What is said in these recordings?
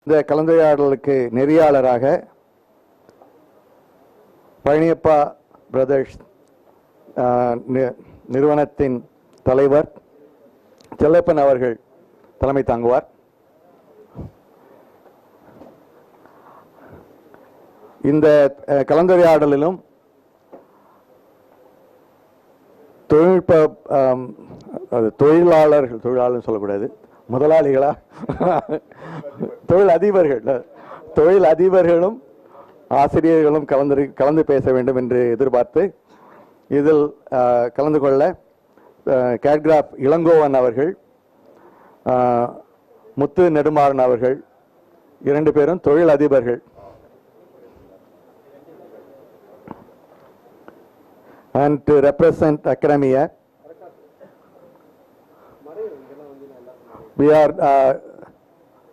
இந்த கலந்துரையாடலுக்கு நெறியாளராக பழனியப்பா பிரதர்ஸ் நிறுவனத்தின் தலைவர் செல்லப்பன் அவர்கள் தலைமை தாங்குவார். இந்த கலந்துரையாடலிலும் தொழிலாளர்கள் சொல்லக்கூடாது, முதலாளிகளா தொழில் அதிபர்களும் ஆசிரியர்களும் கலந்து பேச வேண்டும் என்று எதிர்பார்த்து இதில் கலந்து கொள்ள கேட்கிராஃப் இளங்கோவன் அவர்கள், முத்து நெடுமாறன் அவர்கள், 2 பேரும் தொழில் அதிபர்கள். And to represent academia, we are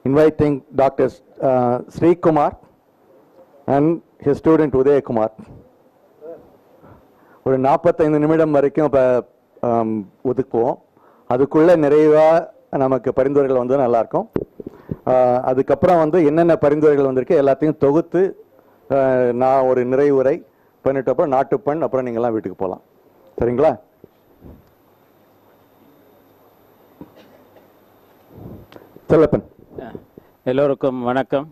inviting Dr. Sreekumar and his student Udayakumar. ஒரு 45 நிமிடம் வரைக்கும் ஒதுக்குவோம். அதுக்குள்ள நிறைவா நமக்கு பரிந்துரைகள் வந்து நல்லா இருக்கும். அதுக்கப்புறம் என்னென்ன பரிந்துரைகள் வந்திருக்கு எல்லாத்தையும் தொகுத்து நான் ஒரு நிறைவுரை பண்ணிட்டு அப்புறம் நாட்டுப்பண், அப்புறம் நீங்கள்லாம் வீட்டுக்கு போகலாம். சரிங்களா? செல்லப்பன். எல்லோருக்கும் வணக்கம்.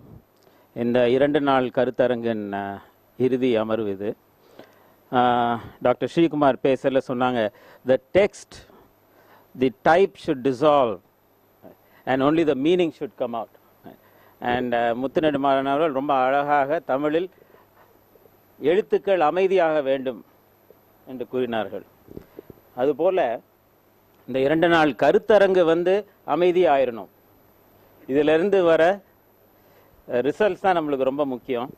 இந்த 2 நாள் கருத்தரங்கின் இறுதி அமர்வு இது. டாக்டர் ஸ்ரீகுமார் பேசல சொன்னாங்க, the text, the type should dissolve and only the meaning should come out. And முத்து நெடுமாறன் அவர்கள் ரொம்ப அழகாக தமிழில் எழுத்துக்கள் அமைதியாக வேண்டும் என்று கூறினார்கள். அதுபோல இந்த 2 நாள் கருத்தரங்கு அமைதியாயிரணும். இதிலிருந்து வர ரிசல்ட்ஸ் தான் நம்மளுக்கு ரொம்ப முக்கியம்.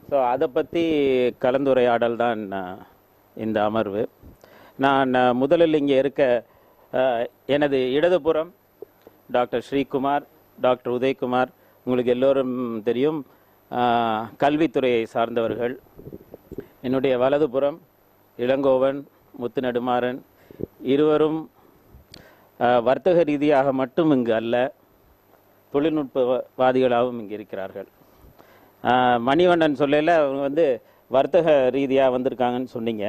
ஸோ அதை பற்றி கலந்துரையாடல் தான் இந்த அமர்வு. நான் முதலில் இங்கே இருக்க எனது இடதுபுறம் டாக்டர் ஸ்ரீகுமார், டாக்டர் உதயகுமார், உங்களுக்கு எல்லோரும் தெரியும், கல்வித்துறையை சார்ந்தவர்கள். என்னுடைய வலதுபுறம் இளங்கோவன், முத்து நெடுமாறன், இருவரும் வர்த்தக ரீதியாக மட்டும் இங்கு அல்ல, தொழில்நுட்பவாதிகளாகவும் இங்கு இருக்கிறார்கள். மணிவண்ணன் சொல்லல அவங்க வர்த்தக ரீதியாக வந்திருக்காங்கன்னு சொன்னீங்க,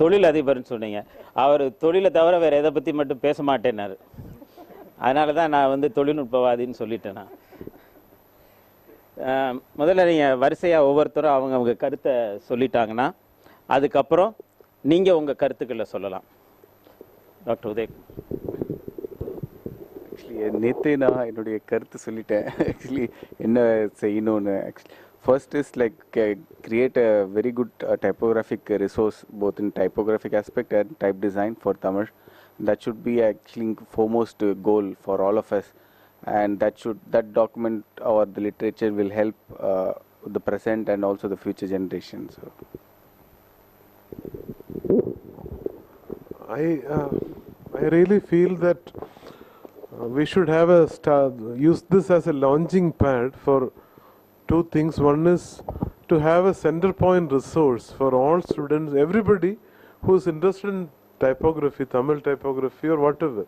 தொழில் அதிபர்னு சொன்னீங்க. அவர் தொழிலை தவிர வேறு எதை பற்றி மட்டும் பேச மாட்டேன்னாரு. அதனால தான் நான் தொழில்நுட்பவாதின்னு சொல்லிட்டேன். நான் முதல்ல நீங்கள் வரிசையாக ஒவ்வொருத்தரும் அவங்க கருத்தை சொல்லிட்டாங்கன்னா அதுக்கப்புறம் நீங்கள் உங்கள் கருத்துக்களை சொல்லலாம். டாக்டர் உதய். ஆக்சுவலி நேற்றே நான் என்னுடைய கருத்து சொல்லிட்டேன். ஆக்சுவலி என்ன செய்யணும்னு. First is like create a very good typographic resource both in typographic aspect and type design for Tamil. That should be actually foremost goal for all of us. And that document or the literature will help the present and also the future generations. So. I really feel that we should have use this as a launching pad for 2 things. One is to have a center point resource for all students, everybody who is interested in typography, Tamil typography or whatever,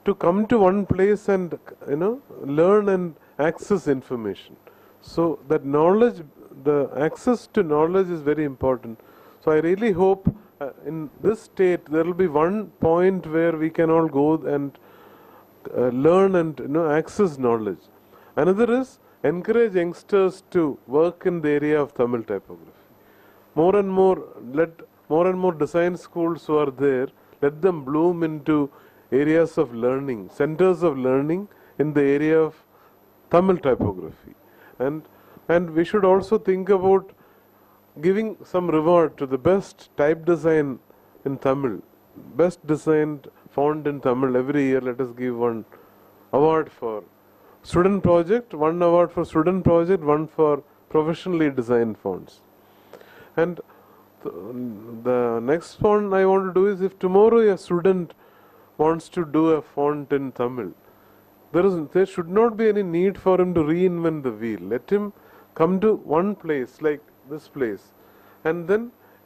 to come to one place and learn and access information. So that knowledge, the access to knowledge is very important. So I really hope in this state there will be one point where we can all go and learn and access knowledge. Another is encourage youngsters to work in the area of Tamil typography. More and more design schools who are there, let them bloom into areas of learning, centers of learning in the area of Tamil typography. And we should also think about giving some reward to the best type design in Tamil, best designed font in Tamil. Every year let us give one award for student project, one award for student project, one for professionally designed fonts. And the next one I want to do is, if tomorrow a student wants to do a font in Tamil, there should not be any need for him to reinvent the wheel. Let him come to one place like this place, and then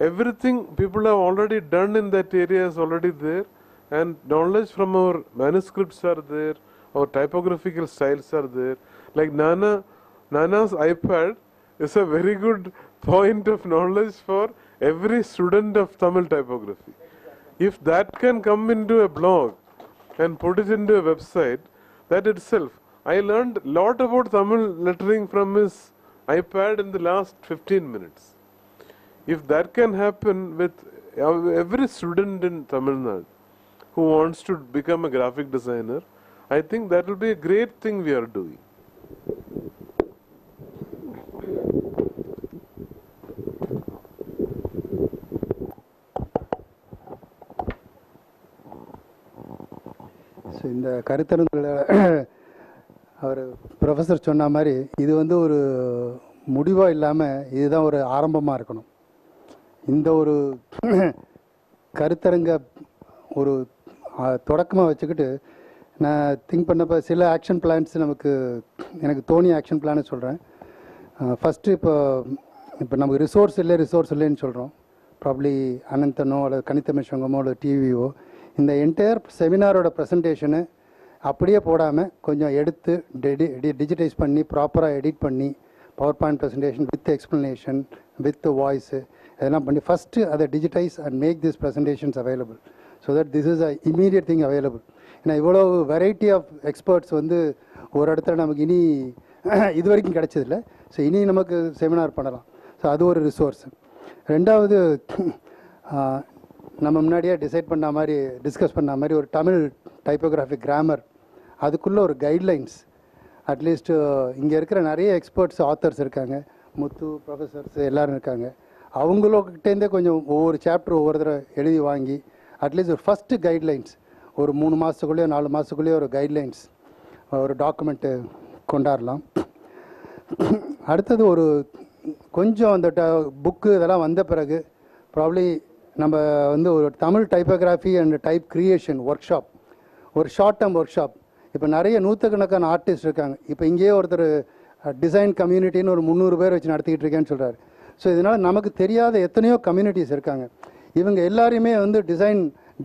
everything people have already done in that area is already there, and knowledge from our manuscripts are there, our typographical styles are there. Like Nana's iPad is a very good point of knowledge for every student of Tamil typography. If that can come into a blog and put it into a website, that itself, I learned a lot about Tamil lettering from his iPad in the last 15 minutes. If that can happen with every student in Tamil Nadu who wants to become a graphic designer, I think that will be a great thing we are doing. So இந்த கருத்தரங்கில் அவர் professor சொன்ன மாதிரி இது வந்து ஒரு முடிவாக இல்லாமல் இதுதான் ஒரு ஆரம்பமாக இருக்கணும். இந்த ஒரு கருத்தரங்க ஒரு தொடக்கமாக வச்சுக்கிட்டு நான் திங்க் பண்ணப்போ சில ஆக்ஷன் பிளான்ஸ் எனக்கு தோணிய ஆக்ஷன் பிளானை சொல்கிறேன். ஃபஸ்ட்டு இப்போ நமக்கு ரிசோர்ஸ் இல்லைன்னு சொல்கிறோம். ப்ராப்ளி அனந்தனோ அல்லது கணிதமிழ் சங்கமோ அல்லது டிவியோ இந்த என்டையர் செமினாரோட ப்ரெசன்டேஷனை அப்படியே போடாமல் கொஞ்சம் எடுத்து டிஜிட்டைஸ் பண்ணி ப்ராப்பராக எடிட் பண்ணி power point presentation with explanation with voice இதெல்லாம் பண்ணி ஃபஸ்ட்டு அதை digitise and make this presentations available so that this is a immediate thing available. ஏன்னா இவ்வளோ வெரைட்டி ஆஃப் எக்ஸ்பர்ட்ஸ் வந்து ஒரு இடத்துல நமக்கு இனி இது வரைக்கும் கிடைச்சதில்லை. ஸோ இனி நமக்கு செமினார் பண்ணலாம். ஸோ அது ஒரு ரிசோர்ஸ். ரெண்டாவது, நம்ம முன்னாடியே டிஸ்கஸ் பண்ண மாதிரி ஒரு தமிழ் டைப்போகிராஃபிக் கிராமர், அதுக்குள்ளே ஒரு கைட்லைன்ஸ் அட்லீஸ்ட் இங்கே இருக்கிற நிறைய எக்ஸ்பர்ட்ஸ் ஆத்தர்ஸ் இருக்காங்க, முத்து ப்ரொஃபஸர்ஸ் எல்லோரும் இருக்காங்க. அவங்களோக்கிட்டேருந்தே கொஞ்சம் ஒவ்வொரு சாப்டர் ஒவ்வொரு தடவை எழுதி வாங்கி அட்லீஸ்ட் ஒரு ஃபஸ்ட்டு கைட்லைன்ஸ் ஒரு 3 மாதத்துக்குள்ளேயோ 4 மாதத்துக்குள்ளேயோ ஒரு கைட்லைன்ஸ் ஒரு டாக்குமெண்ட்டு கொண்டாடலாம். அடுத்தது ஒரு கொஞ்சம் அந்த புக்கு இதெல்லாம் வந்த பிறகு ப்ராப்ளி நம்ம வந்து ஒரு Tamil typography and type creation work shop, ஒரு ஷார்ட் டேர்ம் ஒர்க் ஷாப். இப்போ நிறைய நூற்றுக்கணக்கான ஆர்டிஸ்ட் இருக்காங்க. இப்போ இங்கேயே ஒருத்தர் டிசைன் கம்யூனிட்டின்னு ஒரு 300 பேர் வச்சு நடத்திக்கிட்டு இருக்கேன்னு சொல்கிறார். ஸோ இதனால் நமக்கு தெரியாத எத்தனையோ கம்யூனிட்டிஸ் இருக்காங்க. இவங்க எல்லாரையுமே வந்து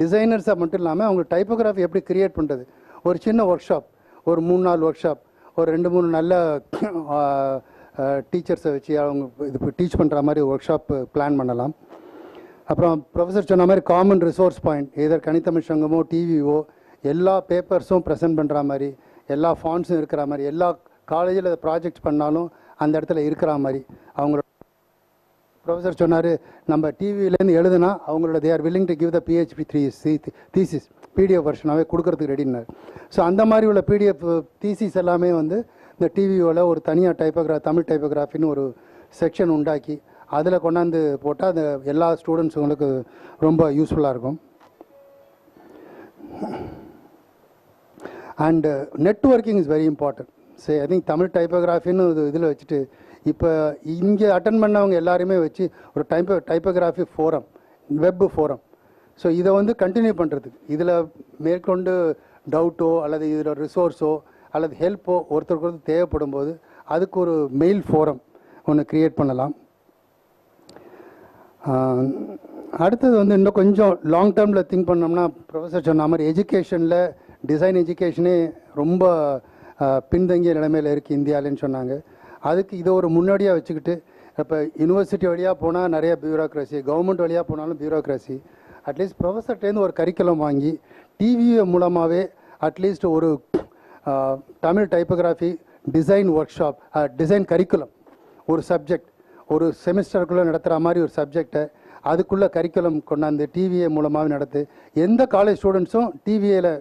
டிசைனர்ஸாக மட்டும் இல்லாமல் அவங்க டைப்போகிராஃபி எப்படி கிரியேட் பண்ணுறது, ஒரு சின்ன ஒர்க் ஷாப், ஒரு 3-4 ஒர்க் ஷாப், ஒரு 2-3 நல்ல டீச்சர்ஸை வச்சு அவங்க இது டீச் பண்ணுற மாதிரி ஒர்க் ஷாப் பிளான் பண்ணலாம். அப்புறம் ப்ரொஃபஸர் சொன்ன மாதிரி காமன் ரிசோர்ஸ் பாயிண்ட், இதர் கணிதமிழ் சங்கமோ டிவிஓ எல்லா பேப்பர்ஸும் ப்ரெசென்ட் பண்ணுற மாதிரி, எல்லா ஃபாண்ட்ஸும் இருக்கிற மாதிரி, எல்லா காலேஜில் ப்ராஜெக்ட்ஸ் பண்ணாலும் அந்த இடத்துல இருக்கிற மாதிரி அவங்களோட ப்ரொஃபஸர் சொன்னார், நம்ம டிவியிலேருந்து எழுதுனா அவங்களோட they are willing to give the PhD thesis PDF வெர்ஷனாகவே கொடுக்கறதுக்கு ரெடினார். ஸோ அந்த மாதிரி உள்ள PDF தீசிஸ் எல்லாமே வந்து இந்த டிவியோவில் ஒரு தனியாக தமிழ் டைப்போகிராஃபின்னு ஒரு செக்ஷன் உண்டாக்கி அதில் கொண்டாந்து போட்டால் அது எல்லா ஸ்டூடெண்ட்ஸுங்களுக்கு ரொம்ப யூஸ்ஃபுல்லாக இருக்கும். And networking is very important. சரி, ஐ திங்க் தமிழ் டைப்போகிராஃபின்னு இதில் வச்சுட்டு இப்போ இங்கே அட்டன் பண்ணவங்க எல்லாருமே வச்சு ஒரு typography forum, web forum. So இதை வந்து கண்டினியூ பண்ணுறதுக்கு இதில் மேற்கொண்டு டவுட்டோ அல்லது இதில் ரிசோர்ஸோ அல்லது ஹெல்ப்போ ஒருத்தருக்கு தேவைப்படும் போது அதுக்கு ஒரு மெயில் ஃபோரம் ஒன்று க்ரியேட் பண்ணலாம். அடுத்தது வந்து இன்னும் கொஞ்சம் லாங் டேர்மில் திங்க் பண்ணோம்னா ப்ரொஃபஸர் சொன்ன மாதிரி எஜுகேஷனில் டிசைன் எஜுகேஷனே ரொம்ப பின்தங்கிய நிலைமையில் இருக்குது இந்தியாவில்னு சொன்னாங்க. அதுக்கு இதை ஒரு முன்னோடியாக வச்சுக்கிட்டு இப்போ யூனிவர்சிட்டி வழியாக போனால் நிறைய பியூரோக்ரஸி, கவர்மெண்ட் வழியாக போனாலும் பியூரோக்ரஸி, அட்லீஸ்ட் ப்ரொஃபஸர்கிட்டேருந்து ஒரு கரிக்குலம் வாங்கி டிவி மூலமாகவே அட்லீஸ்ட் ஒரு Tamil typography design work shop, design curriculum, ஒரு சப்ஜெக்ட் ஒரு செமிஸ்டருக்குள்ளே நடத்துகிற மாதிரி ஒரு சப்ஜெக்டை அதுக்குள்ளே கரிக்குலம் கொண்டாந்து டிவிஏ மூலமாகவே நடத்து எந்த காலேஜ் ஸ்டூடெண்ட்ஸும் டிவிஏயில்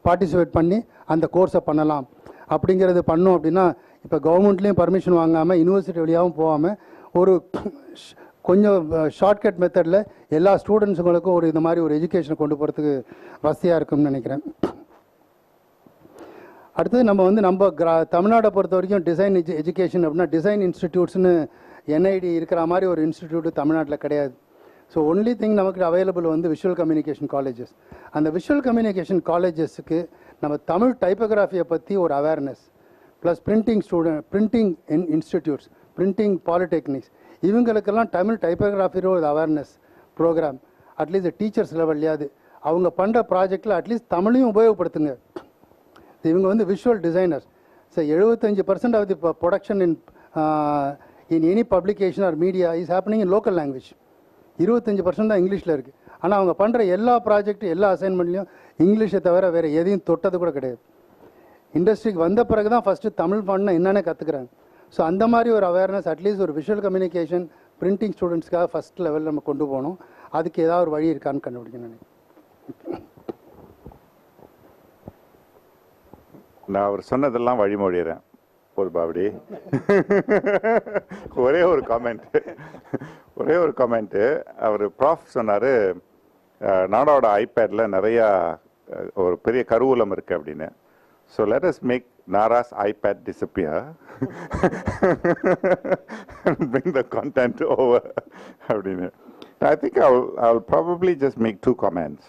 பார்ட்டிசிபேட் பண்ணி அந்த கோர்ஸை பண்ணலாம். அப்படிங்கிறது பண்ணோம் அப்படின்னா இப்போ கவர்மெண்ட்லேயும் பர்மிஷன் வாங்காமல் யூனிவர்சிட்டி வழியாகவும் போகாமல் ஒரு கொஞ்சம் ஷார்ட்கட் மெத்தடில் எல்லா ஸ்டூடெண்ட்ஸுங்களுக்கும் ஒரு இந்த மாதிரி ஒரு எஜுகேஷனை கொண்டு போகிறதுக்கு வசதியாக இருக்கும்னு நினைக்கிறேன். அடுத்தது நம்ம தமிழ்நாட்டை பொறுத்த வரைக்கும் டிசைன் எஜுகேஷன் அப்படின்னா டிசைன் இன்ஸ்டிடியூட்ஸ்னு NID இருக்கிற மாதிரி ஒரு இன்ஸ்டிடியூட் தமிழ்நாட்டில் கிடையாது. ஸோ ஒன்லி திங் நமக்கு அவைலபிள் வந்து விஷுவல் கம்யூனிகேஷன் காலேஜஸ். அந்த விஷுவல் கம்யூனிகேஷன் காலேஜஸுக்கு நம்ம தமிழ் டைப்போகிராஃபியை பற்றி ஒரு awareness plus printing institutes, printing polytechnics, இவங்களுக்கெல்லாம் தமிழ் டைப்போகிராஃபியோட ஒரு அவேர்னஸ் ப்ரோக்ராம் அட்லீஸ்ட் டீச்சர்ஸ் லெவல்லையாவது அவங்க பண்ணுற ப்ராஜெக்டில் அட்லீஸ்ட் தமிழையும் உபயோகப்படுத்துங்க. இவங்க வந்து visual designers. So 75% of the production in any publication or media is happening in local language. 25% தான் இங்கிலீஷில் இருக்குது. ஆனால் அவங்க பண்ணுற எல்லா ப்ராஜெக்ட் எல்லா அசைன்மெண்ட்லையும் இங்கிலீஷை தவிர வேறு எதையும் தொட்டது கூட கிடையாது. இண்டஸ்ட்ரிக்கு வந்த பிறகு தான் ஃபஸ்ட்டு தமிழ் பண்ண என்னென்ன கற்றுக்குறாங்க. ஸோ அந்த மாதிரி ஒரு அவேர்னஸ் அட்லீஸ்ட் ஒரு விஷுவல் கம்யூனிகேஷன் பிரிண்டிங் ஸ்டூடெண்ட்ஸ்க்காக ஃபஸ்ட் லெவலில் நம்ம கொண்டு போகணும். அதுக்கு ஏதாவது ஒரு வழி இருக்கான்னு கண்டுபிடிக்கணும். நான் அவர் சொன்னதெல்லாம் வழிமொழிகிறேன் ஒரு பாபடி. ஒரே ஒரு காமெண்ட்டு அவர் ப்ராஃப் சொன்னார், நாடோட ஐபேடில் நிறையா ஒரு பெரிய கருவூலம் இருக்குது அப்படின்னு. So let us make Nara's iPad disappear and bring the content over. I think I'll probably just make 2 comments.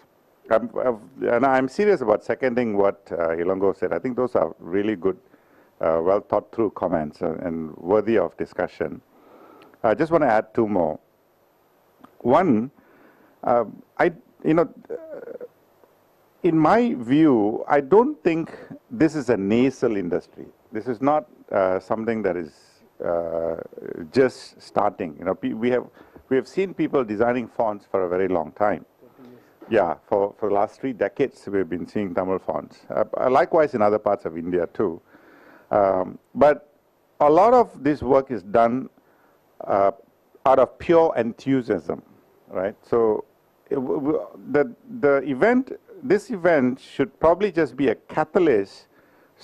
And I'm serious about seconding what Elango said. I think those are really good, well thought through comments and worthy of discussion. I just want to add 2 more. One, in my view, I don't think this is a nasal industry. This is not something that is just starting. We have seen people designing fonts for a very long time. Yeah, for the last 3 decades we've been seeing Tamil fonts. Likewise in other parts of India too. But a lot of this work is done out of pure enthusiasm, right? So this event should probably just be a catalyst.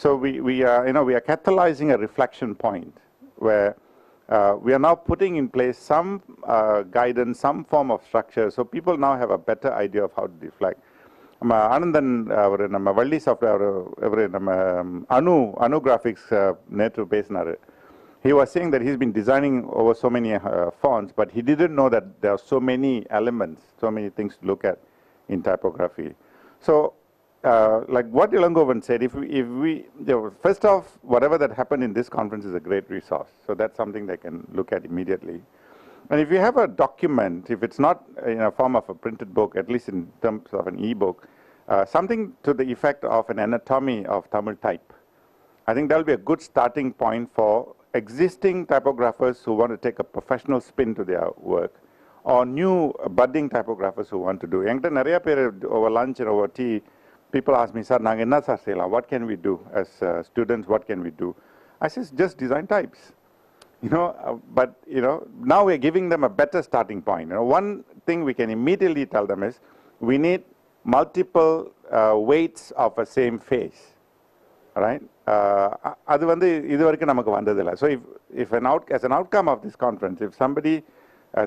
So we are catalyzing a reflection point where we are now putting in place some guidance, some form of structure, so people now have a better idea of how to reflect. Anandan அவர் நம்ம Valli software அவர் நம்ம அனு graphics நேற்று பேசினார். He was saying that he's been designing over so many fonts, but he didn't know that there are so many elements, so many things to look at in typography. So, like what Elangovan said, if we first off, whatever that happened in this conference is a great resource. So that's something they can look at immediately. And if you have a document, if it's not in a form of a printed book, at least in terms of an e-book, something to the effect of an anatomy of Tamil type, I think that'll be a good starting point for existing typographers who want to take a professional spin to their work, or new budding typographers who want to do. Over lunch and over tea, people ask me, sir, what can we do as students? What can we do? I say, just design types. But now we're giving them a better starting point. One thing we can immediately tell them is we need multiple weights of a same face, right? அது வந்து இது வரைக்கும் நமக்கு வந்ததில்லை. So if as an outcome of this conference, if somebody,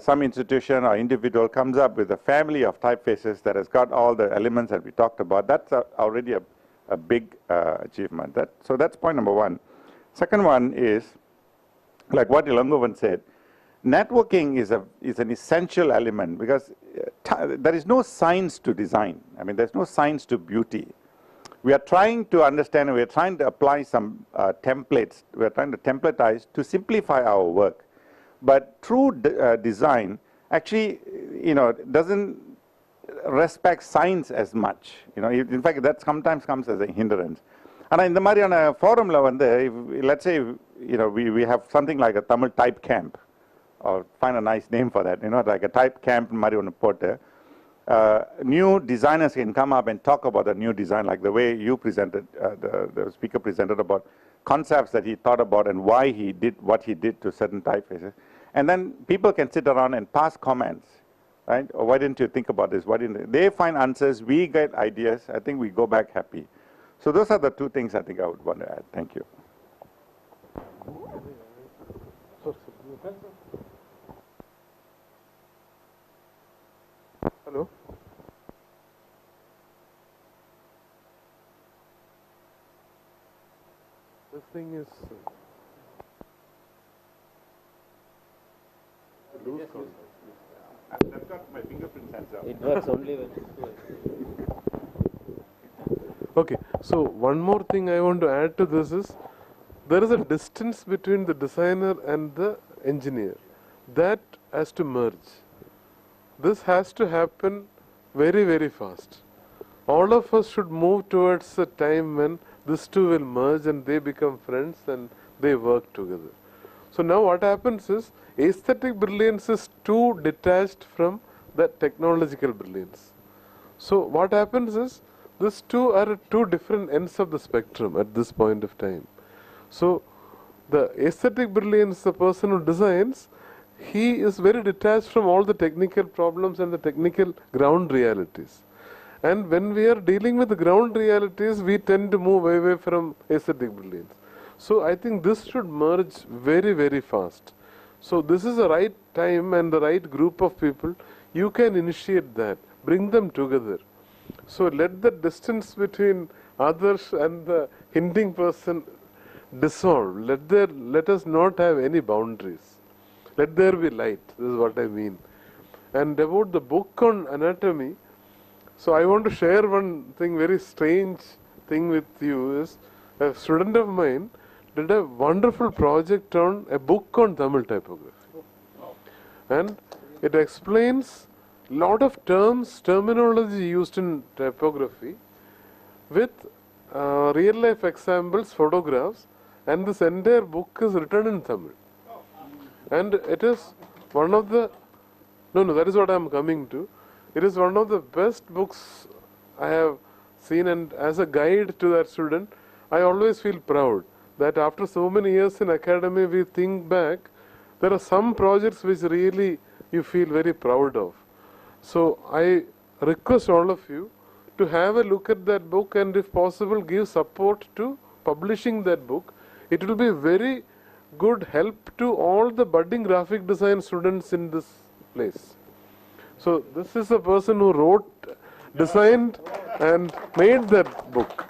some institution or individual comes up with a family of typefaces that has got all the elements that we talked about, that's already a big achievement. So that's point number 1. Second one is, like what Elangovan said, networking is an essential element, because there is no science to design. I mean, there's no science to beauty. We are trying to understand, we are trying to apply some templates, we are trying to templatize to simplify our work. But true design actually, doesn't respect science as much. In fact, that sometimes comes as a hindrance. And in the Mariana forum, let's say, we have something like a Tamil type camp, or find a nice name for that, like a type camp Mariana Porter. New designers can come up and talk about a new design, like the way you presented, the speaker presented about concepts that he thought about and why he did what he did to certain typefaces. And then people can sit around and pass comments, right? Or why didn't you think about this? Why didn't they find answers? We get ideas. I think we go back happy. So those are the 2 things I think I would want to add. Thank you. Hello. This thing is loose contact. I've got my fingerprint sensor. It works only when Okay, so one more thing I want to add to this is, there is a distance between the designer and the engineer. That has to merge. This has to happen very, very fast. All of us should move towards a time when these two will merge and they become friends and they work together. So now what happens is aesthetic brilliance is too detached from the technological brilliance. So what happens is these two are at two different ends of the spectrum at this point of time. So the aesthetic brilliance, the person who designs, he is very detached from all the technical problems and the technical ground realities. And when we are dealing with the ground realities, we tend to move away from aesthetic brilliance. So I think this should merge very, very fast. So this is the right time and the right group of people. You can initiate that, bring them together. So let the distance between others and the hinting person dissolve. Let us not have any boundaries. Let there be light. This is what I mean. And about the book on anatomy, so I want to share one thing, very strange thing with you is a student of mine did a wonderful project on a book on Tamil typography. And it explains lot of terminology used in typography with real life examples, photographs, and this entire book is written in Tamil. And it is one of the, that is what I am coming to. It is one of the best books I have seen, and as a guide to that student, I always feel proud that after so many years in academy, we think back, there are some projects which really you feel very proud of. So I request all of you to have a look at that book and if possible give support to publishing that book. It will be very good help to all the budding graphic design students in this place. So this is a person who wrote, designed and made that book.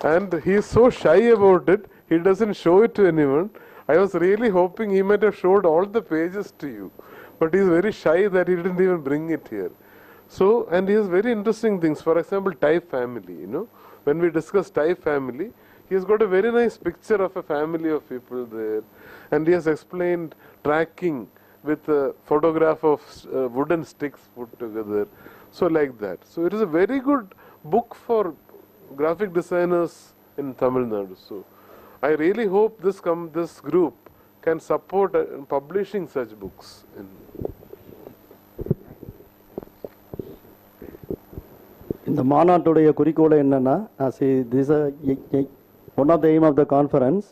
And he is so shy about it, he doesn't show it to anyone. I was really hoping he might have showed all the pages to you. But he is very shy that he didn't even bring it here. So, and he has very interesting things. For example, type family, when we discuss type family, he has got a very nice picture of a family of people there. And he has explained tracking with a photograph of wooden sticks put together. So like that. So it is a very good book for graphic designers in Tamil Nadu. So I really hope this group can support publishing such books. இந்த மாநாட்டுடைய குறிக்கோள் என்னன்னா, this one of the aim of the conference,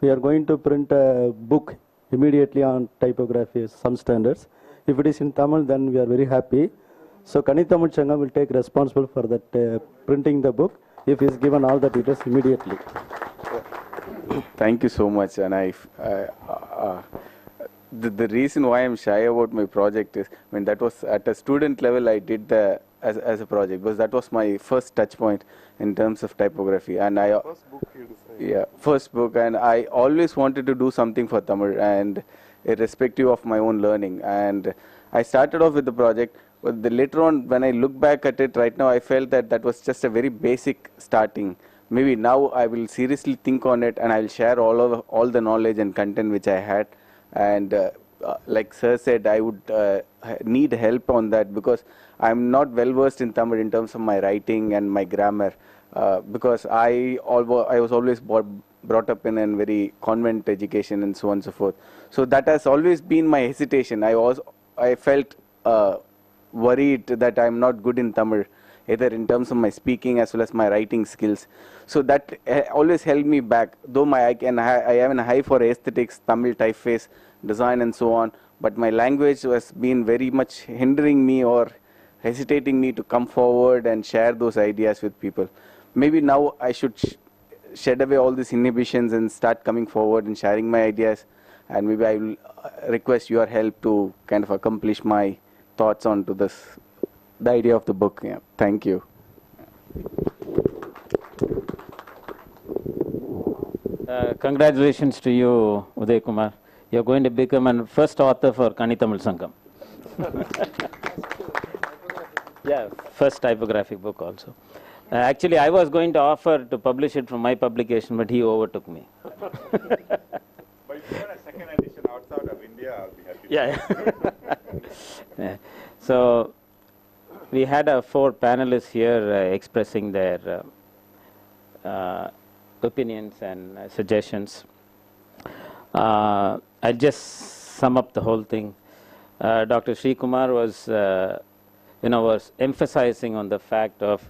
we are going to print a book immediately on typography, some standards. If it is in Tamil, then we are very happy. So Kanithamil Sangam will take responsible for that printing the book if he is given all the details immediately. Thank you so much. And the reason why I'm shy about my project is, that was at a student level I did as a project, because that was my first touch point in terms of typography. And first book you designed. Yeah, first book, and I always wanted to do something for Tamil, and irrespective of my own learning. And I started off with the project, but later on, when I look back at it right now, I felt that was just a very basic starting. Maybe now I will seriously think on it, and I will share all the knowledge and content which I had. And like Sir said, I would need help on that, because I'm not well versed in Tamil in terms of my writing and my grammar, because I was always brought up in a very convent education and so on and so forth. So that has always been my hesitation. I felt worried that I'm not good in Tamil, either in terms of my speaking as well as my writing skills. So that always held me back. Though I have an eye for aesthetics, Tamil typeface, design and so on, but my language has been very much hindering me or hesitating me to come forward and share those ideas with people. Maybe now I should shed away all these inhibitions and start coming forward and sharing my ideas, and maybe I will request your help to kind of accomplish my thoughts onto the idea of the book. Yeah. Thank you. Congratulations to you, Udayakumar. You're going to become a first author for Kanithamil Sangam. Yeah, first typographic book also. Actually, I was going to offer to publish it from my publication, but he overtook me. But if you want a second edition outside of India, I'll be happy. Yeah. So we had 4 panelists here expressing their opinions and suggestions. I'll just sum up the whole thing. Dr. Sreekumar was, was emphasizing on the fact of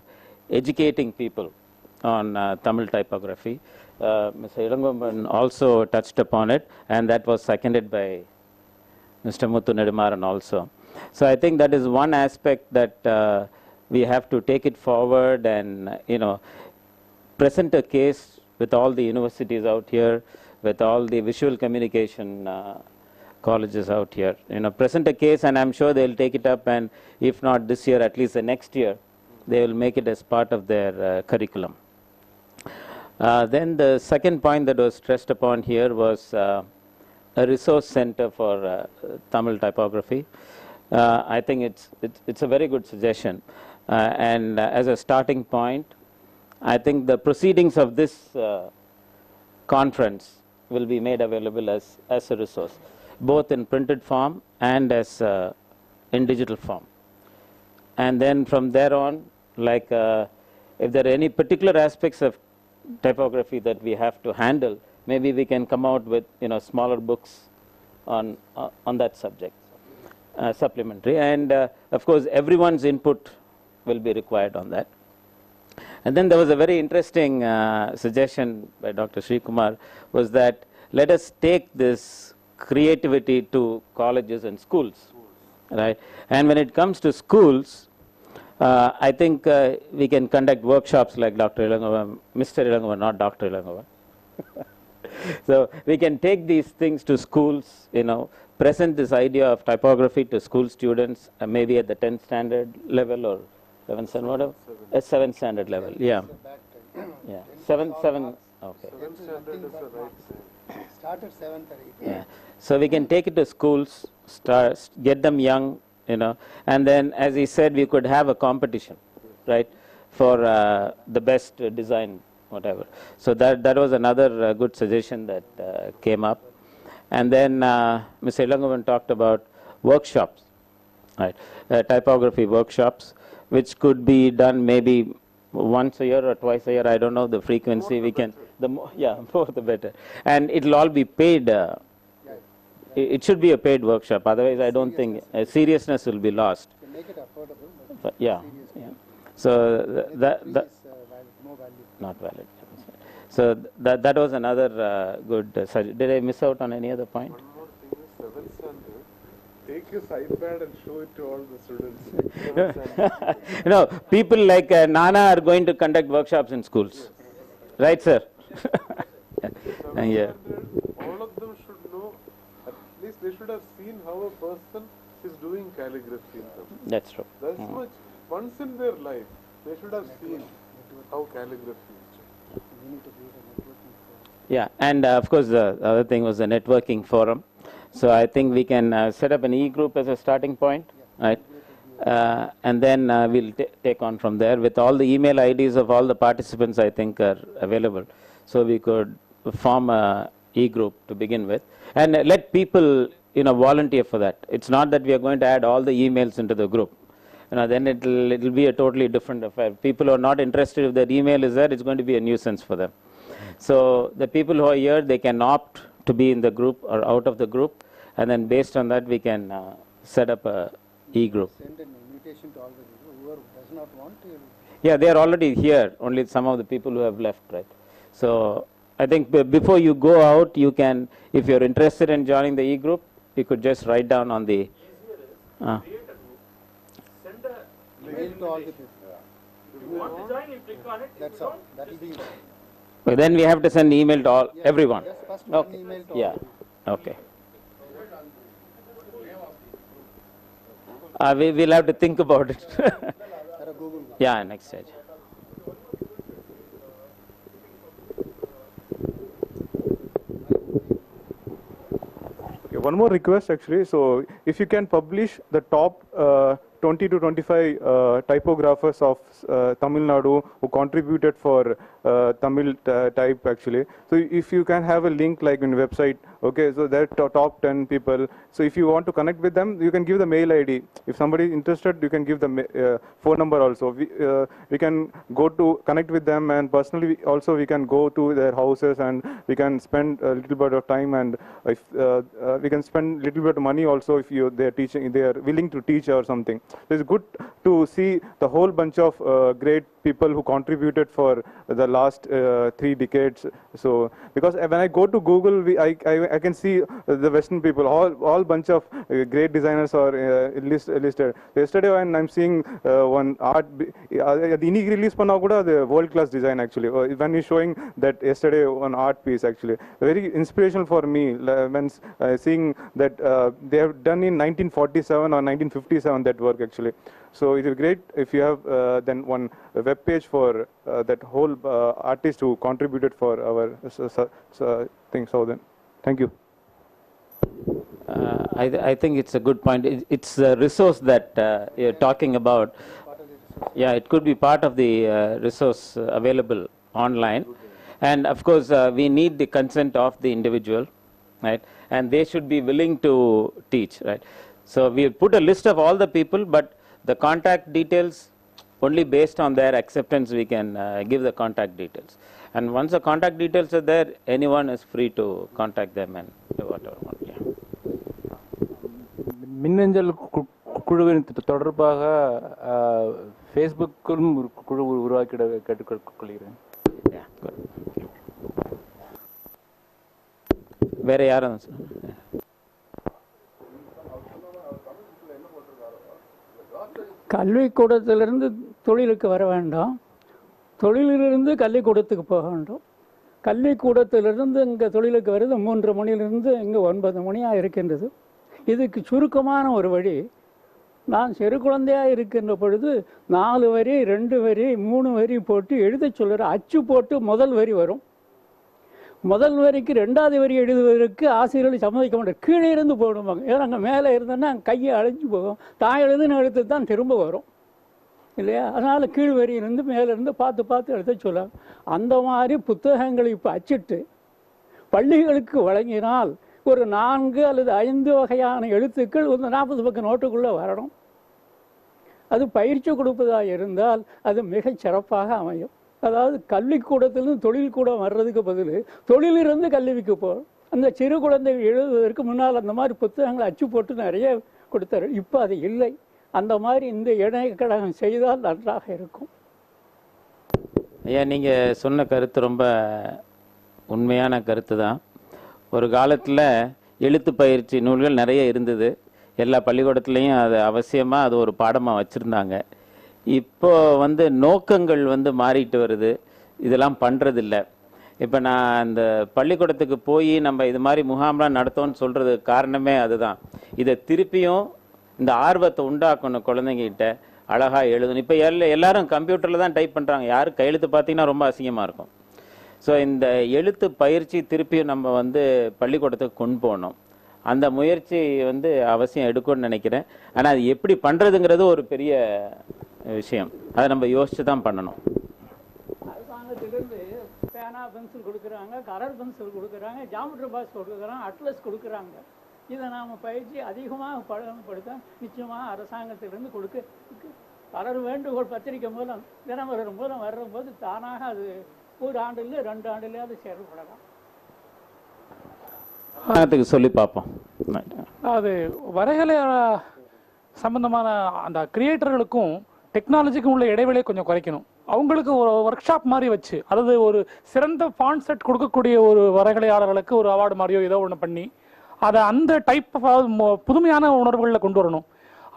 educating people on Tamil typography. Mr. Elangovan also touched upon it, and that was seconded by Mr. Muthu Nedumaran also. So I think that is one aspect that we have to take it forward and, present a case with all the universities out here, with all the visual communication colleges out here. Present a case, and I'm sure they'll take it up, and if not this year, at least the next year, they will make it as part of their curriculum. Then the second point that was stressed upon here was a resource center for Tamil typography. I think it's a very good suggestion, and as a starting point, I think the proceedings of this conference will be made available as a resource, both in printed form and as in digital form. And then from there on, like if there are any particular aspects of typography that we have to handle, maybe we can come out with smaller books on that subject, supplementary, and of course everyone's input will be required on that. And then there was a very interesting suggestion by Dr. Sreekumar, was that let us take this creativity to colleges and schools, right? And when it comes to schools, I think we can conduct workshops like Dr. Elangovan, Mr. Elangovan, not Dr. Elangovan. So we can take these things to schools, present this idea of typography to school students, maybe at the 10th standard level or 11th standard, whatever, 7th standard level, yeah. Yeah, 7, okay. 7th standard is the right time. Start at 7th or 8th. Yeah. So we can take it to schools, get them young, and then, as he said, we could have a competition, right, for the best design, whatever. So that was another good suggestion that came up. And then Mr. Elangovan talked about workshops, right, typography workshops, which could be done maybe once a year or twice a year. I don't know the frequency. We can, more the better. And it'll all be paid. It should be a paid workshop. Otherwise, I don't think seriousness will be lost. To make it affordable, But yeah. So that more value. not valid. So that was another good suggestion. Did I miss out on any other point? One more thing is 7th standard. Take his iPad and show it to all the students. No, people like Nana are going to conduct workshops in schools. Right, sir? Yeah. All of them should know, at least they should have seen how a person is doing calligraphy in them. That's true. That's much. Once in their life, they should have seen how calligraphy is. Yeah, and of course the other thing was the networking forum. So I think we can set up an e-group as a starting point, right? And then we'll take on from there with all the email IDs of all the participants, I think, are available. So we could form a e-group to begin with, and let people, volunteer for that. It's not that we are going to add all the emails into the group. Then it'll be a totally different affair. People who are not interested, if their email is there, it's going to be a nuisance for them. So the people who are here, they can opt to be in the group or out of the group, and then based on that, we can set up a e-group. Send an invitation to all the people who does not want to. Yeah, they are already here. Only some of the people who have left, right? So I think before you go out, you can, if you're interested in joining the e-group, you could just write down on the. Mail to all the people. If you want to join, you click on it. That's all. That will be. Well, then we have to send email to all everyone. Just first one Okay. email to Yeah. all. Okay. We'll have to think about it. Or a Google. Yeah, next stage. Okay, one more request actually. So if you can publish the top 20 to 25 typographers of Tamil Nadu who contributed for Tamil type actually. So if you can have a link like in website, okay, so that top 10 people. So if you want to connect with them, you can give the mail ID. If somebody is interested, you can give the phone number also. We can go to connect with them, and personally also we can go to their houses and we can spend a little bit of time, and if we can spend little bit of money also if they are willing to teach or something. So it's good to see the whole bunch of great people who contributed for the last 3 decades. So because when I go to Google, I can see the Western people, all bunch of great designers are listed. Yesterday when I'm seeing one art, the release panna kuda the world class design actually. When he's showing that yesterday one art piece actually, very inspirational for me when seeing that they have done in 1947 or 1957 that work actually. So it is great if you have then one web page for that whole artist who contributed for our thing. So then, thank you. I think it's a good point. It's a resource that you're talking about. Yeah, it could be part of the resource available online. And of course, we need the consent of the individual, right? And they should be willing to teach, right? So we put a list of all the people, but the contact details, only based on their acceptance we can give the contact details. And once the contact details are there, anyone is free to contact them and do whatever want. Yeah. மின்னஞ்சல் குழுவின் தொடர்பாக ஃபேஸ்புக்கிலும் குழு உருவாக்கிட கேட்டுக்கொள்கிறேன். வேற யாரும் கல்விக்கூடத்திலிருந்து தொழிலுக்கு வர வேண்டாம், தொழிலிலிருந்து கல்விக்கூடத்துக்கு போக வேண்டும். கல்விக்கூடத்திலிருந்து இங்கே தொழிலுக்கு வருது 3 மணியிலிருந்து இங்கே 9 மணியாக இருக்கின்றது. இதுக்கு சுருக்கமான ஒரு வழி, நான் சிறு குழந்தையாக இருக்கின்ற பொழுது 4 வரி 2 வரி 3 வரி போட்டு எழுத சொல்லுற அச்சு போட்டு முதல் வரி வரும். முதல் வரிக்கு 2வது வரி எழுதுவதற்கு ஆசிரியர்கள் சம்மதிக்க மாட்டார், கீழே இருந்து போடுவாங்க. ஏன்னா அங்கே மேலே இருந்தோன்னா கையை அழைச்சி போகும், தான் எழுதுன்னு எழுத்து தான் திரும்ப வரும் இல்லையா. அதனால் கீழ் வரியிலிருந்து மேலேருந்து பார்த்து எழுத சொல்லுவாங்க. அந்த மாதிரி புத்தகங்களை இப்போ அச்சிட்டு பள்ளிகளுக்கு வழங்கினால் ஒரு 4 அல்லது 5 வகையான எழுத்துக்கள் ஒரு 40 பக்கம் நோட்டுக்குள்ளே வரணும். அது பயிற்சி கொடுப்பதாக இருந்தால் அது மிகச் சிறப்பாக அமையும். அதாவது கல்விக்கூடத்திலிருந்து தொழில் கூட வர்றதுக்கு பதில் தொழிலிருந்து கல்விக்கு போகும். அந்த சிறு குழந்தைகள் எழுதுவதற்கு முன்னால் அந்த மாதிரி புத்தகங்களை அச்சு போட்டு நிறைய கொடுத்தாரு. இப்போ அது இல்லை. அந்த மாதிரி இந்த இணையக்கழகம் செய்தால் நன்றாக இருக்கும். ஐயா, நீங்கள் சொன்ன கருத்து ரொம்ப உண்மையான கருத்து தான். ஒரு காலத்தில் எழுத்து பயிற்சி நூல்கள் நிறைய இருந்தது, எல்லா பள்ளிக்கூடத்துலேயும் அது அவசியமாக அது ஒரு பாடமாக வச்சுருந்தாங்க. இப்போ நோக்கங்கள் மாறிட்டு வருது, இதெல்லாம் பண்ணுறதில்ல. இப்போ நான் இந்த பள்ளிக்கூடத்துக்கு போய் நம்ம இது மாதிரி முகாம்லாம் நடத்தோன்னு சொல்கிறதுக்கு காரணமே அதுதான். இதை திருப்பியும் இந்த ஆர்வத்தை உண்டாக்கணும் குழந்தைங்கிட்ட, அழகாக எழுதணும். இப்போ எல்லாரும் கம்ப்யூட்டரில் தான் டைப் பண்ணுறாங்க, யாரும் கையெழுத்து பார்த்தீங்கன்னா ரொம்ப அசிங்கமாக இருக்கும். ஸோ இந்த எழுத்து பயிற்சி திருப்பியும் நம்ம பள்ளிக்கூடத்துக்கு கொண்டு போகணும். அந்த முயற்சி அவசியம் எடுக்கணும்னு நினைக்கிறேன். ஆனால் அது எப்படி பண்ணுறதுங்கிறது ஒரு பெரிய விஷயம், அதை நம்ம யோசிச்சு தான் பண்ணணும். அரசாங்கத்திலிருந்து பேனா பென்சில் கொடுக்குறாங்க, கலர் பென்சில் கொடுக்குறாங்க, ஜாமெட்ரி பாக்ஸ் கொடுக்குறாங்க, அட்லஸ் கொடுக்குறாங்க. இதை நாம் பயிற்சி அதிகமாக பழக்கப்படுத்த நிச்சயமாக அரசாங்கத்திலிருந்து கொடுக்க பலர் வேண்டுகோள் பத்திரிக்கை மூலம் தினமலர் மூலம் வர்றபோது தானாக அது 1 ஆண்டுல 2 ஆண்டுல அது செயல்படலாம். சொல்லி பார்ப்போம். அது வரைகலை சம்பந்தமான அந்த கிரியேட்டர்களுக்கும் டெக்னாலஜிக்கும் உள்ள இடைவெளியை கொஞ்சம் குறைக்கணும். அவங்களுக்கு ஒரு ஒர்க் ஷாப் மாதிரி வச்சு, அதாவது ஒரு சிறந்த ஃபாண்ட் செட் கொடுக்கக்கூடிய ஒரு வரைகலையாளர்களுக்கு ஒரு அவார்டு மாதிரியோ ஏதோ ஒன்று பண்ணி அதை அந்த டைப் புதுமையான உணர்வுகளில் கொண்டு வரணும்.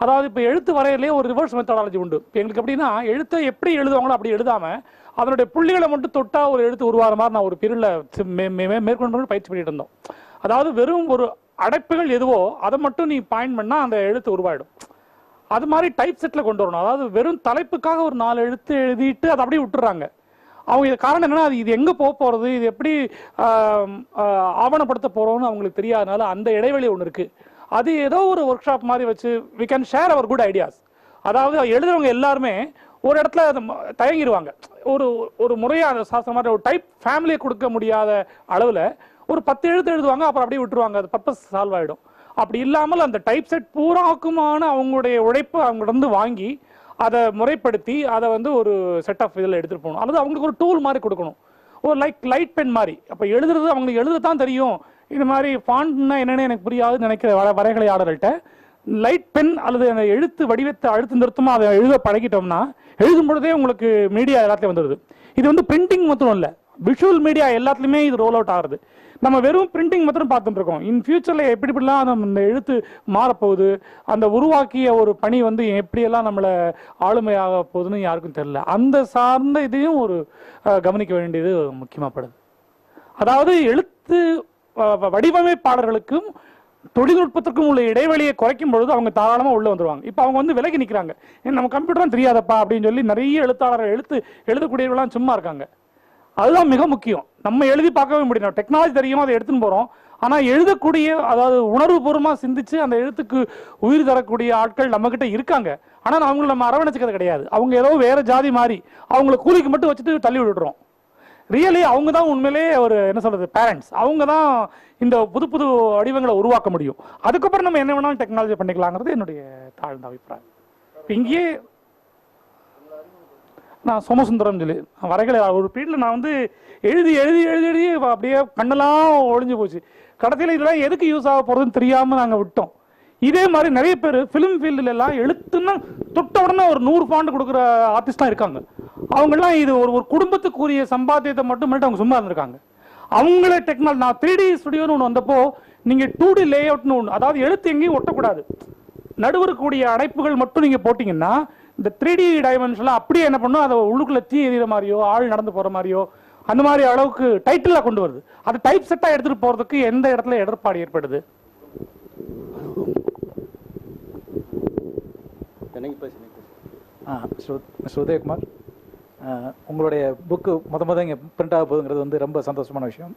அதாவது இப்போ எழுத்து வரையிலே ஒரு ரிவர்ஸ் மெத்தடாலஜி உண்டு. இப்போ எங்களுக்கு எப்படின்னா, எழுத்தை எப்படி எழுதுவாங்களோ அப்படி எழுதாமல் அதனுடைய புள்ளிகளை மட்டும் தொட்டால் ஒரு எழுத்து உருவாகிற மாதிரி நான் ஒரு பீரியடில் மேற்கொண்டு பயிற்சி பண்ணிட்டு இருந்தோம். அதாவது வெறும் ஒரு அடைப்புகள் எதுவோ அதை மட்டும் நீ பாயிண்ட் பண்ணால் அந்த எழுத்து உருவாயிடும். அது மாதிரி டைப் செட்டில் கொண்டு வரணும். அதாவது வெறும் தலைப்புக்காக ஒரு 4 எழுத்து எழுதிட்டு அதை அப்படியே விட்டுறாங்க. அவங்க இது காரணம் என்னன்னா, அது இது எங்கே போக போகிறது, இது எப்படி ஆவணப்படுத்த போகிறோம்னு அவங்களுக்கு தெரியாதனால அந்த இடைவெளி ஒன்று இருக்குது. அது ஏதோ ஒரு ஒர்க் ஷாப் மாதிரி வச்சு we can share our good ideas. அதாவது எழுதுறவங்க எல்லாருமே ஒரு இடத்துல தயங்கிடுவாங்க. ஒரு ஒரு முறையாக சாஸ்திரமாக ஒரு டைப் ஃபேமிலியை கொடுக்க முடியாத அளவில் ஒரு 10 எழுத்து எழுதுவாங்க, அப்புறம் அப்படியே விட்டுருவாங்க, அது பர்பஸ் சால்வ் ஆகிடும். அப்படி இல்லாமல் அந்த டைப் செட் பூராக்குமான அவங்களுடைய உழைப்பு அவங்கள்ட்ட வாங்கி அதை முறைப்படுத்தி அதை ஒரு செட் ஆஃப் இதில் எடுத்துகிட்டு போகணும், அல்லது அவங்களுக்கு ஒரு டூல் மாதிரி கொடுக்கணும், ஒரு லைட் பென் மாதிரி. அப்போ எழுதுறது அவங்களுக்கு எழுதத்தான் தெரியும், இந்த மாதிரி ஃபாண்ட்னா என்னென்னு எனக்கு புரியாதுன்னு நினைக்கிற வரைகலையாளர்கள்ட்ட லைட் பென் அல்லது அந்த எழுத்து வடிவத்தை அழுத்த நிறுத்தமாக அதை எழுத பழகிட்டோம்னா எழுதும் பொழுதே உங்களுக்கு மீடியா எல்லாத்தையும் வந்துடுது. இது பிரிண்டிங் மட்டும் இல்லை, விஷுவல் மீடியா எல்லாத்துலேயுமே இது ரோல் அவுட் ஆகுது. நம்ம வெறும் பிரிண்டிங் மட்டும் பார்த்துட்டு இருக்கோம். இன் ஃபியூச்சரில் எப்படிலாம் நம்ம இந்த எழுத்து மாறப்போகுது, அந்த உருவாக்கிய ஒரு பணி எப்படியெல்லாம் நம்மளை ஆளுமையாக போகுதுன்னு யாருக்கும் தெரியல. அந்த சார்ந்த இதையும் கவனிக்க வேண்டியது முக்கியமாகப்படுது. அதாவது எழுத்து வடிவமைப்பாளர்களுக்கும் தொழில்நுட்பத்திற்கும் உள்ள இடைவெளியை குறைக்கும் பொழுது அவங்க தாராளமாக உள்ளே வந்துடுவாங்க. இப்போ அவங்க விலகி நிற்கிறாங்க, நம்ம கம்ப்யூட்டரும் தெரியாதப்பா அப்படின்னு சொல்லி நிறைய எழுத்தாளர்கள் எழுதக்கூடியவர்களாம் சும்மா இருக்காங்க. அதுதான் மிக முக்கியம். நம்ம எழுதி பார்க்கவே முடியும், டெக்னாலஜி தெரியும், அதை எடுத்துன்னு போகிறோம். ஆனால் எழுதக்கூடிய, அதாவது உணர்வுபூர்வமாக சிந்திச்சு அந்த எழுத்துக்கு உயிர் தரக்கூடிய ஆட்கள் நம்மக்கிட்ட இருக்காங்க. ஆனால் அவங்களை நம்ம அரவணைச்சிக்கிறது கிடையாது. அவங்க ஏதோ வேற ஜாதி மாதிரி அவங்கள கூலிக்கு மட்டும் வச்சுட்டு தள்ளி விட்டுடுறோம். ரியலி அவங்க தான் உண்மையிலே என்ன சொல்றது, பேரண்ட்ஸ். அவங்க தான் இந்த புது புது வடிவங்களை உருவாக்க முடியும். அதுக்கப்புறம் நம்ம என்ன வேணாலும் டெக்னாலஜி பண்ணிக்கலாங்கிறது என்னுடைய தாழ்ந்த அபிப்பிராயம். இங்கேயே நான் சோமசுந்தரம் சொல்லி வரைகளை ஒரு பீரியடில் நான் எழுதி எழுதி எழுதி எழுதி அப்படியே கண்ணெல்லாம் ஒழிஞ்சு போச்சு. கடைசியில் இதெல்லாம் எதுக்கு யூஸ் ஆக போகிறதுன்னு தெரியாமல் நாங்கள் விட்டோம். இதே மாதிரி நிறைய பேர் ஃபிலிம் ஃபீல்டுல எல்லாம் எழுத்துன்னா தொட்ட உடனே ஒரு 100 பாயிண்ட் கொடுக்குற ஆர்டிஸ்ட்லாம் இருக்காங்க. அவங்கெல்லாம் இது ஒரு குடும்பத்துக்குரிய சம்பாத்தியத்தை மட்டும் பண்ணிட்டு அவங்க சும்மா இருந்திருக்காங்க. அவங்களே டெக்னாலஜி, நான் 3D ஸ்டுடியோன்னு ஒன்று வந்தப்போ நீங்கள் 2D லே அவுட்னு ஒன்று, அதாவது எழுத்து எங்கேயும் ஒட்டக்கூடாது, நடுவருக்கூடிய அடைப்புகள் மட்டும் நீங்கள் போட்டிங்கன்னா இந்த 3D டைமென்ஷன்லாம் அப்படியே என்ன பண்ணும், அதை உள்ளுக்குள்ளே தீ எறிகிற மாதிரியோ ஆள் நடந்து போகிற மாதிரியோ அந்த மாதிரி அளவுக்கு டைட்டிலாக கொண்டு வருது. அது டைப் செட்டாக எடுத்துகிட்டு போகிறதுக்கு எந்த இடத்துல இடர்பாடு ஏற்படுது? மிஸ்டர் உதயகுமார், உங்களுடைய புக்கு முத இங்கே பிரிண்ட் ஆக போகுதுங்கிறது ரொம்ப சந்தோஷமான விஷயம்.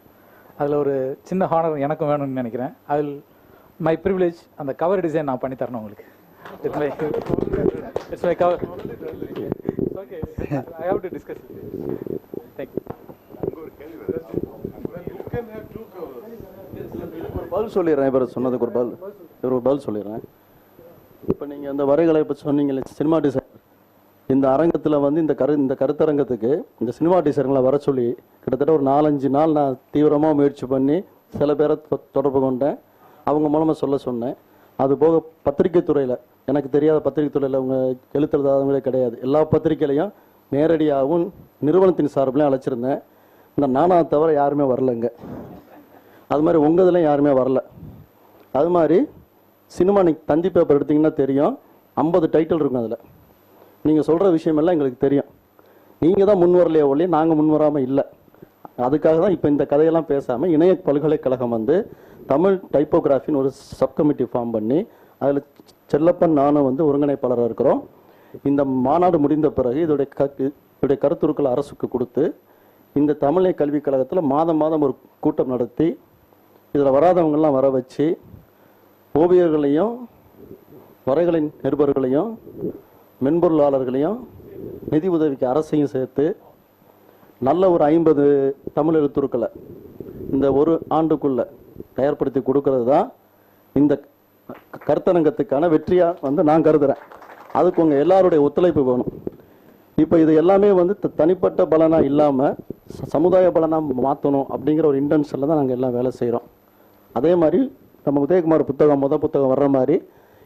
அதில் ஒரு சின்ன ஹானர் எனக்கும் வேணும்னு நினைக்கிறேன். அதில் மை ப்ரிவிலேஜ் அந்த கவர் டிசைன் நான் பண்ணி தரணும் உங்களுக்கு. It's my cover. Okay, I have to discuss. Thank you. ஒரு பதில் சொல்லிடுறேன். இவர் சொன்னதுக்கு ஒரு பதில் சொல்லிடுறேன். இப்போ நீங்கள் அந்த வரைகளை பற்றி சொன்னீங்களே, சினிமா டிசைன், இந்த அரங்கத்தில் இந்த கருத்தரங்கத்துக்கு இந்த சினிமா டிசைன்களை வர சொல்லி கிட்டத்தட்ட ஒரு 4-5 நாள் நான் தீவிரமாக முயற்சி பண்ணி சில பேரை தொடர்பு கொண்டேன், அவங்க மூலமாக சொன்னேன். அது போக பத்திரிகை துறையில், எனக்கு தெரியாத பத்திரிகை துறையில் அவங்க எழுத்துறதாதவங்களே கிடையாது. எல்லா பத்திரிகையிலையும் நேரடியாகவும் நிறுவனத்தின் சார்பிலையும் அழைச்சிருந்தேன். இந்த நானா தவிர யாருமே வரலைங்க. அது மாதிரி உங்கள் இதில் யாருமே வரல. அது மாதிரி சினிமா நீங்கள் தந்தி பேப்பர் எடுத்திங்கன்னா தெரியும், 50 டைட்டில் இருக்கும். அதில் நீங்கள் சொல்கிற விஷயமெல்லாம் எங்களுக்கு தெரியும். நீங்கள் தான் முன் வரலையே ஒழிய நாங்கள் முன் வராமல் இல்லை. அதுக்காக தான் இப்போ இந்த கதையெல்லாம் பேசாமல் இணைய பல்கலைக்கழகம் தமிழ் டைப்போகிராஃபின்னு ஒரு சப் கமிட்டி ஃபார்ம் பண்ணி அதில் செல்லப்பன் நானும் ஒருங்கிணைப்பாளராக இருக்கிறோம். இந்த மாநாடு முடிந்த பிறகு இதோடைய கருத்துருக்களை அரசுக்கு கொடுத்து இந்த தமிழை கல்விக் கழகத்தில் மாதம் ஒரு கூட்டம் நடத்தி இதில் வராதவங்கெல்லாம் வர வச்சு ஓவியர்களையும் வரைகளின் நிருபர்களையும் மென்பொருளாளர்களையும் நிதி உதவிக்கு அரசையும் சேர்த்து நல்ல ஒரு 50 தமிழ் எழுத்துருக்களை இந்த ஒரு ஆண்டுக்குள்ள தயார்படுத்தி கொடுக்கறது தான் இந்த கருத்தரங்கத்துக்கான வெற்றியாக நான் கருதுகிறேன். அதுக்கு உங்கள் எல்லாருடைய ஒத்துழைப்பு வேணும். இப்போ இது எல்லாமே தனிப்பட்ட பலனாக இல்லாமல் சமுதாய பலனாக மாற்றணும் அப்படிங்கிற ஒரு இன்டென்ஷனில் தான் நாங்கள் எல்லாம் வேலை செய்கிறோம். அதே மாதிரி நம்ம உதயகுமார் புத்தகம் புத்தகம் வர்ற மாதிரி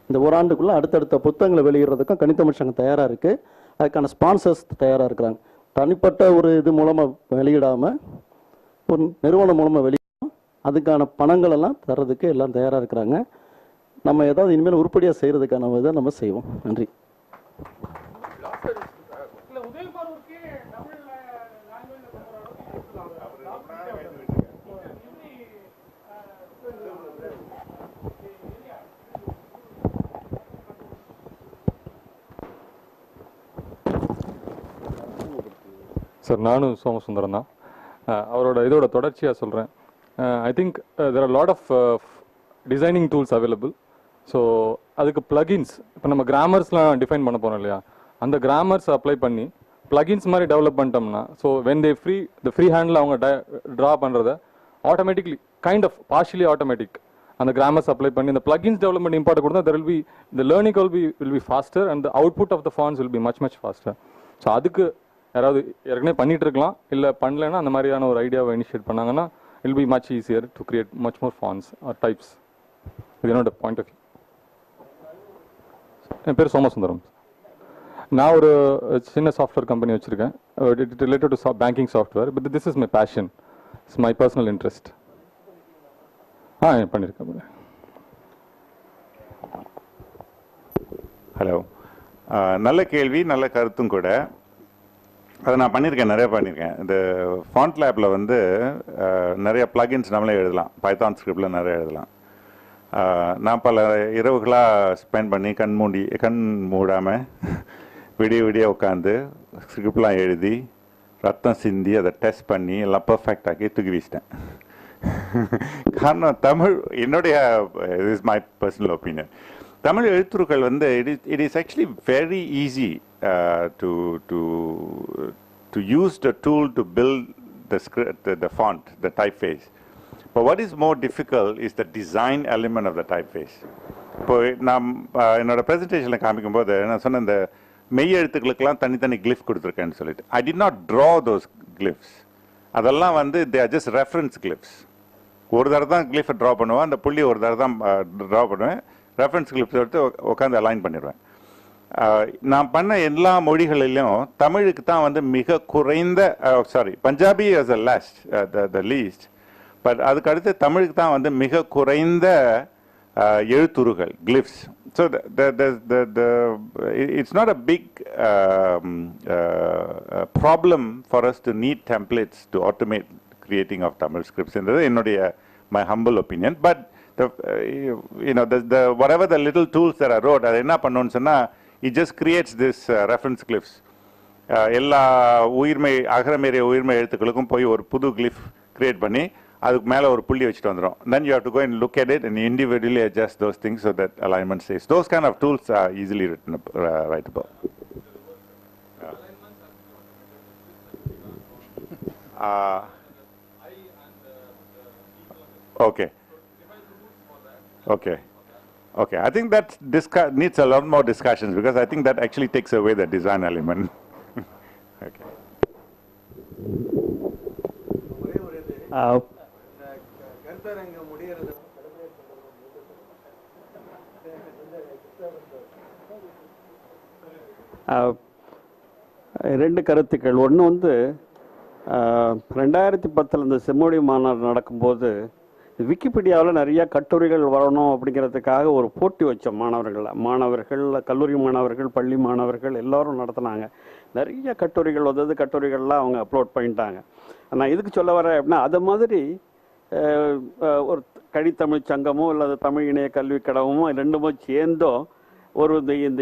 இந்த ஓராண்டுக்குள்ளே அடுத்தடுத்த புத்தகங்களை வெளியிடுறதுக்கும் கணித்தமிழ் சங்கம் தயாராக இருக்குது. அதுக்கான ஸ்பான்சர்ஸ் தயாராக இருக்கிறாங்க. தனிப்பட்ட ஒரு இது மூலமாக வெளியிடாமல் ஒரு நிறுவனம் மூலமாக வெளியிடும், அதுக்கான பணங்கள் எல்லாம் தர்றதுக்கு எல்லாம் தயாராக இருக்கிறாங்க. நம்ம ஏதாவது இனிமேல் உருப்படியாக செய்கிறதுக்கான இதை நம்ம செய்வோம். நன்றி. சார், நானும் சோமசுந்தரம் தான். அவரோட இதோட தொடர்ச்சியாக சொல்கிறேன். I think there are lot of designing tools available. So அதுக்கு ப்ளகின்ஸ், இப்போ நம்ம கிராமர்ஸ்லாம் டிஃபைன் பண்ண போகிறோம் இல்லையா, அந்த கிராமர்ஸ் அப்ளை பண்ணி பிளகின்ஸ் மாதிரி டெவலப் பண்ணிட்டோம்னா so when they free handle அவங்க ட்ரா பண்ணுறத automatically kind of partially automatic அந்த கிராமர்ஸ் அப்ளை பண்ணி இந்த பிளகின்ஸ் டெவலப்மெண்ட் இம்பார்ட் கொடுத்தா there will be the learning will be faster and the output of the fonts will be much pastor. So அதுக்கு யாராவது ஏற்கனவே பண்ணிட்டு இருக்கலாம், இல்லை பண்ணலைன்னா அந்த மாதிரியான ஒரு ஐடியாவை இனிஷியேட் பண்ணாங்கன்னா will be much easier to create much more fonts or types. இது என்னோட பாயிண்ட் ஆஃப் வியூ. என் பேர் சோமசுந்தரம். நான் ஒரு சின்ன சாஃப்ட்வேர் கம்பெனி வச்சுருக்கேன். It related to banking software. But this is my passion, it's my personal interest. பண்ணியிருக்கேன். Hello, நல்ல கேள்வி, நல்ல கருத்தும் கூட. அதை நான் பண்ணியிருக்கேன், நிறைய பண்ணியிருக்கேன். இந்த ஃபாண்ட் லேபில் வந்து நிறைய பிளகின்ஸ் நம்மளே எழுதலாம், பைத்தான் ஸ்கிரிப்டில் நிறைய எழுதலாம். நான் பல இரவுகளாக ஸ்பெண்ட் பண்ணி கண் மூடாமல் விடிய உட்காந்து ஸ்கிரிப்ட்லாம் எழுதி ரத்தம் சிந்தி அதை டெஸ்ட் பண்ணி எல்லாம் பர்ஃபெக்ட் ஆக்கி தூக்கி வீசிட்டேன். காரணம் தமிழ், என்னுடைய is my personal opinion, Tamil எழுத்துருக்கள் வந்து it is actually very easy to use the tool to build the script, the font, the typeface. But what is more difficult is the design element of the typeface. இப்போ நான் என்னோட ப்ரெசன்டேஷனில் காமிக்கும்போது நான் சொன்ன இந்த மெய் எழுத்துக்களுக்கெல்லாம் தனித்தனி கிளிஃப் கொடுத்துருக்கேன்னு சொல்லிட்டு, I did not draw those glyphs. அதெல்லாம் வந்து they are just reference glyphs. ஒரு தடவை தான் கிளிஃபை ட்ரா பண்ணுவேன், அந்த புள்ளி ஒரு தடவை தான் ட்ரா பண்ணுவேன், ரெஃபரன்ஸ் கிளிப்ஸ் எடுத்து உட்காந்து அலைன் பண்ணிடுவேன். நான் பண்ண எல்லா மொழிகளிலும் தமிழுக்கு தான் வந்து மிக குறைந்த, Punjabi as a last, the least, but அதுக்கு அடுத்து தமிழுக்கு தான் வந்து மிக குறைந்த எழுத்துருகள், glyphs. So it's not a big problem for us to need templates to automate creating of Tamil scripts. என்னுடைய my humble opinion. But the whatever the little tools that I wrote, அது என்ன பண்ணணும்னு சொன்னா, it just creates this reference glyphs. எல்லா அகரமேறிய உயிர்மை எழுத்துக்களுக்கும் போய் ஒரு புது Cliff create பண்ணி அதுக்கு மேலே ஒரு புள்ளி வச்சுட்டு வந்துடும். Then you have to go and look at it and individually adjust those things so that alignment stays. Those kind of tools are easily writable. Okay. I think that needs a lot more discussions, because I think that actually takes away the design element. Okay. ரெண்டு கருத்துக்கள். ஒன்று வந்து 2010 இந்த செம்மொழி மாநாடு நடக்கும்போது விக்கிபீடியாவில் நிறைய கட்டுரைகள் வரணும் அப்படிங்கிறதுக்காக ஒரு போட்டி வச்சோம். மாணவர்கள், கல்லூரி மாணவர்கள், பள்ளி மாணவர்கள் எல்லோரும் நடத்தினாங்க. நிறைய கட்டுரைகள் வந்தது, கட்டுரைகள்லாம் அவங்க அப்லோட் பண்ணிட்டாங்க. நான் இதுக்கு சொல்ல வரேன் அப்படின்னா, அது மாதிரி ஒரு கடித்தமிழ் சங்கமோ அல்லது தமிழ் இணைய கல்வி கடவுமோ ரெண்டுமோ சேர்ந்தோ ஒரு இந்த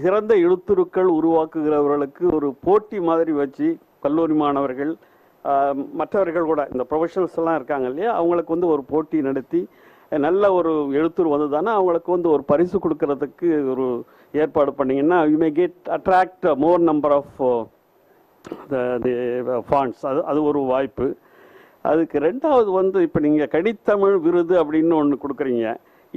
சிறந்த எழுத்துருக்கள் உருவாக்குகிறவர்களுக்கு ஒரு போட்டி மாதிரி வச்சு கல்லூரி மாணவர்கள், மற்றவர்கள் கூட இந்த ப்ரொஃபஷனல்ஸ் எல்லாம் இருக்காங்க இல்லையா, அவங்களுக்கு வந்து ஒரு போட்டி நடத்தி நல்ல ஒரு எழுத்துரு வந்து தானே அவங்களுக்கு வந்து ஒரு பரிசு கொடுக்கறதுக்கு ஒரு ஏற்பாடு பண்ணிங்கன்னா you may attract more number of fonts. அது ஒரு வாய்ப்பு. அதுக்கு ரெண்டாவது வந்து இப்போ நீங்கள் கனித்தமிழ் விருது அப்படின்னு ஒன்று கொடுக்குறீங்க.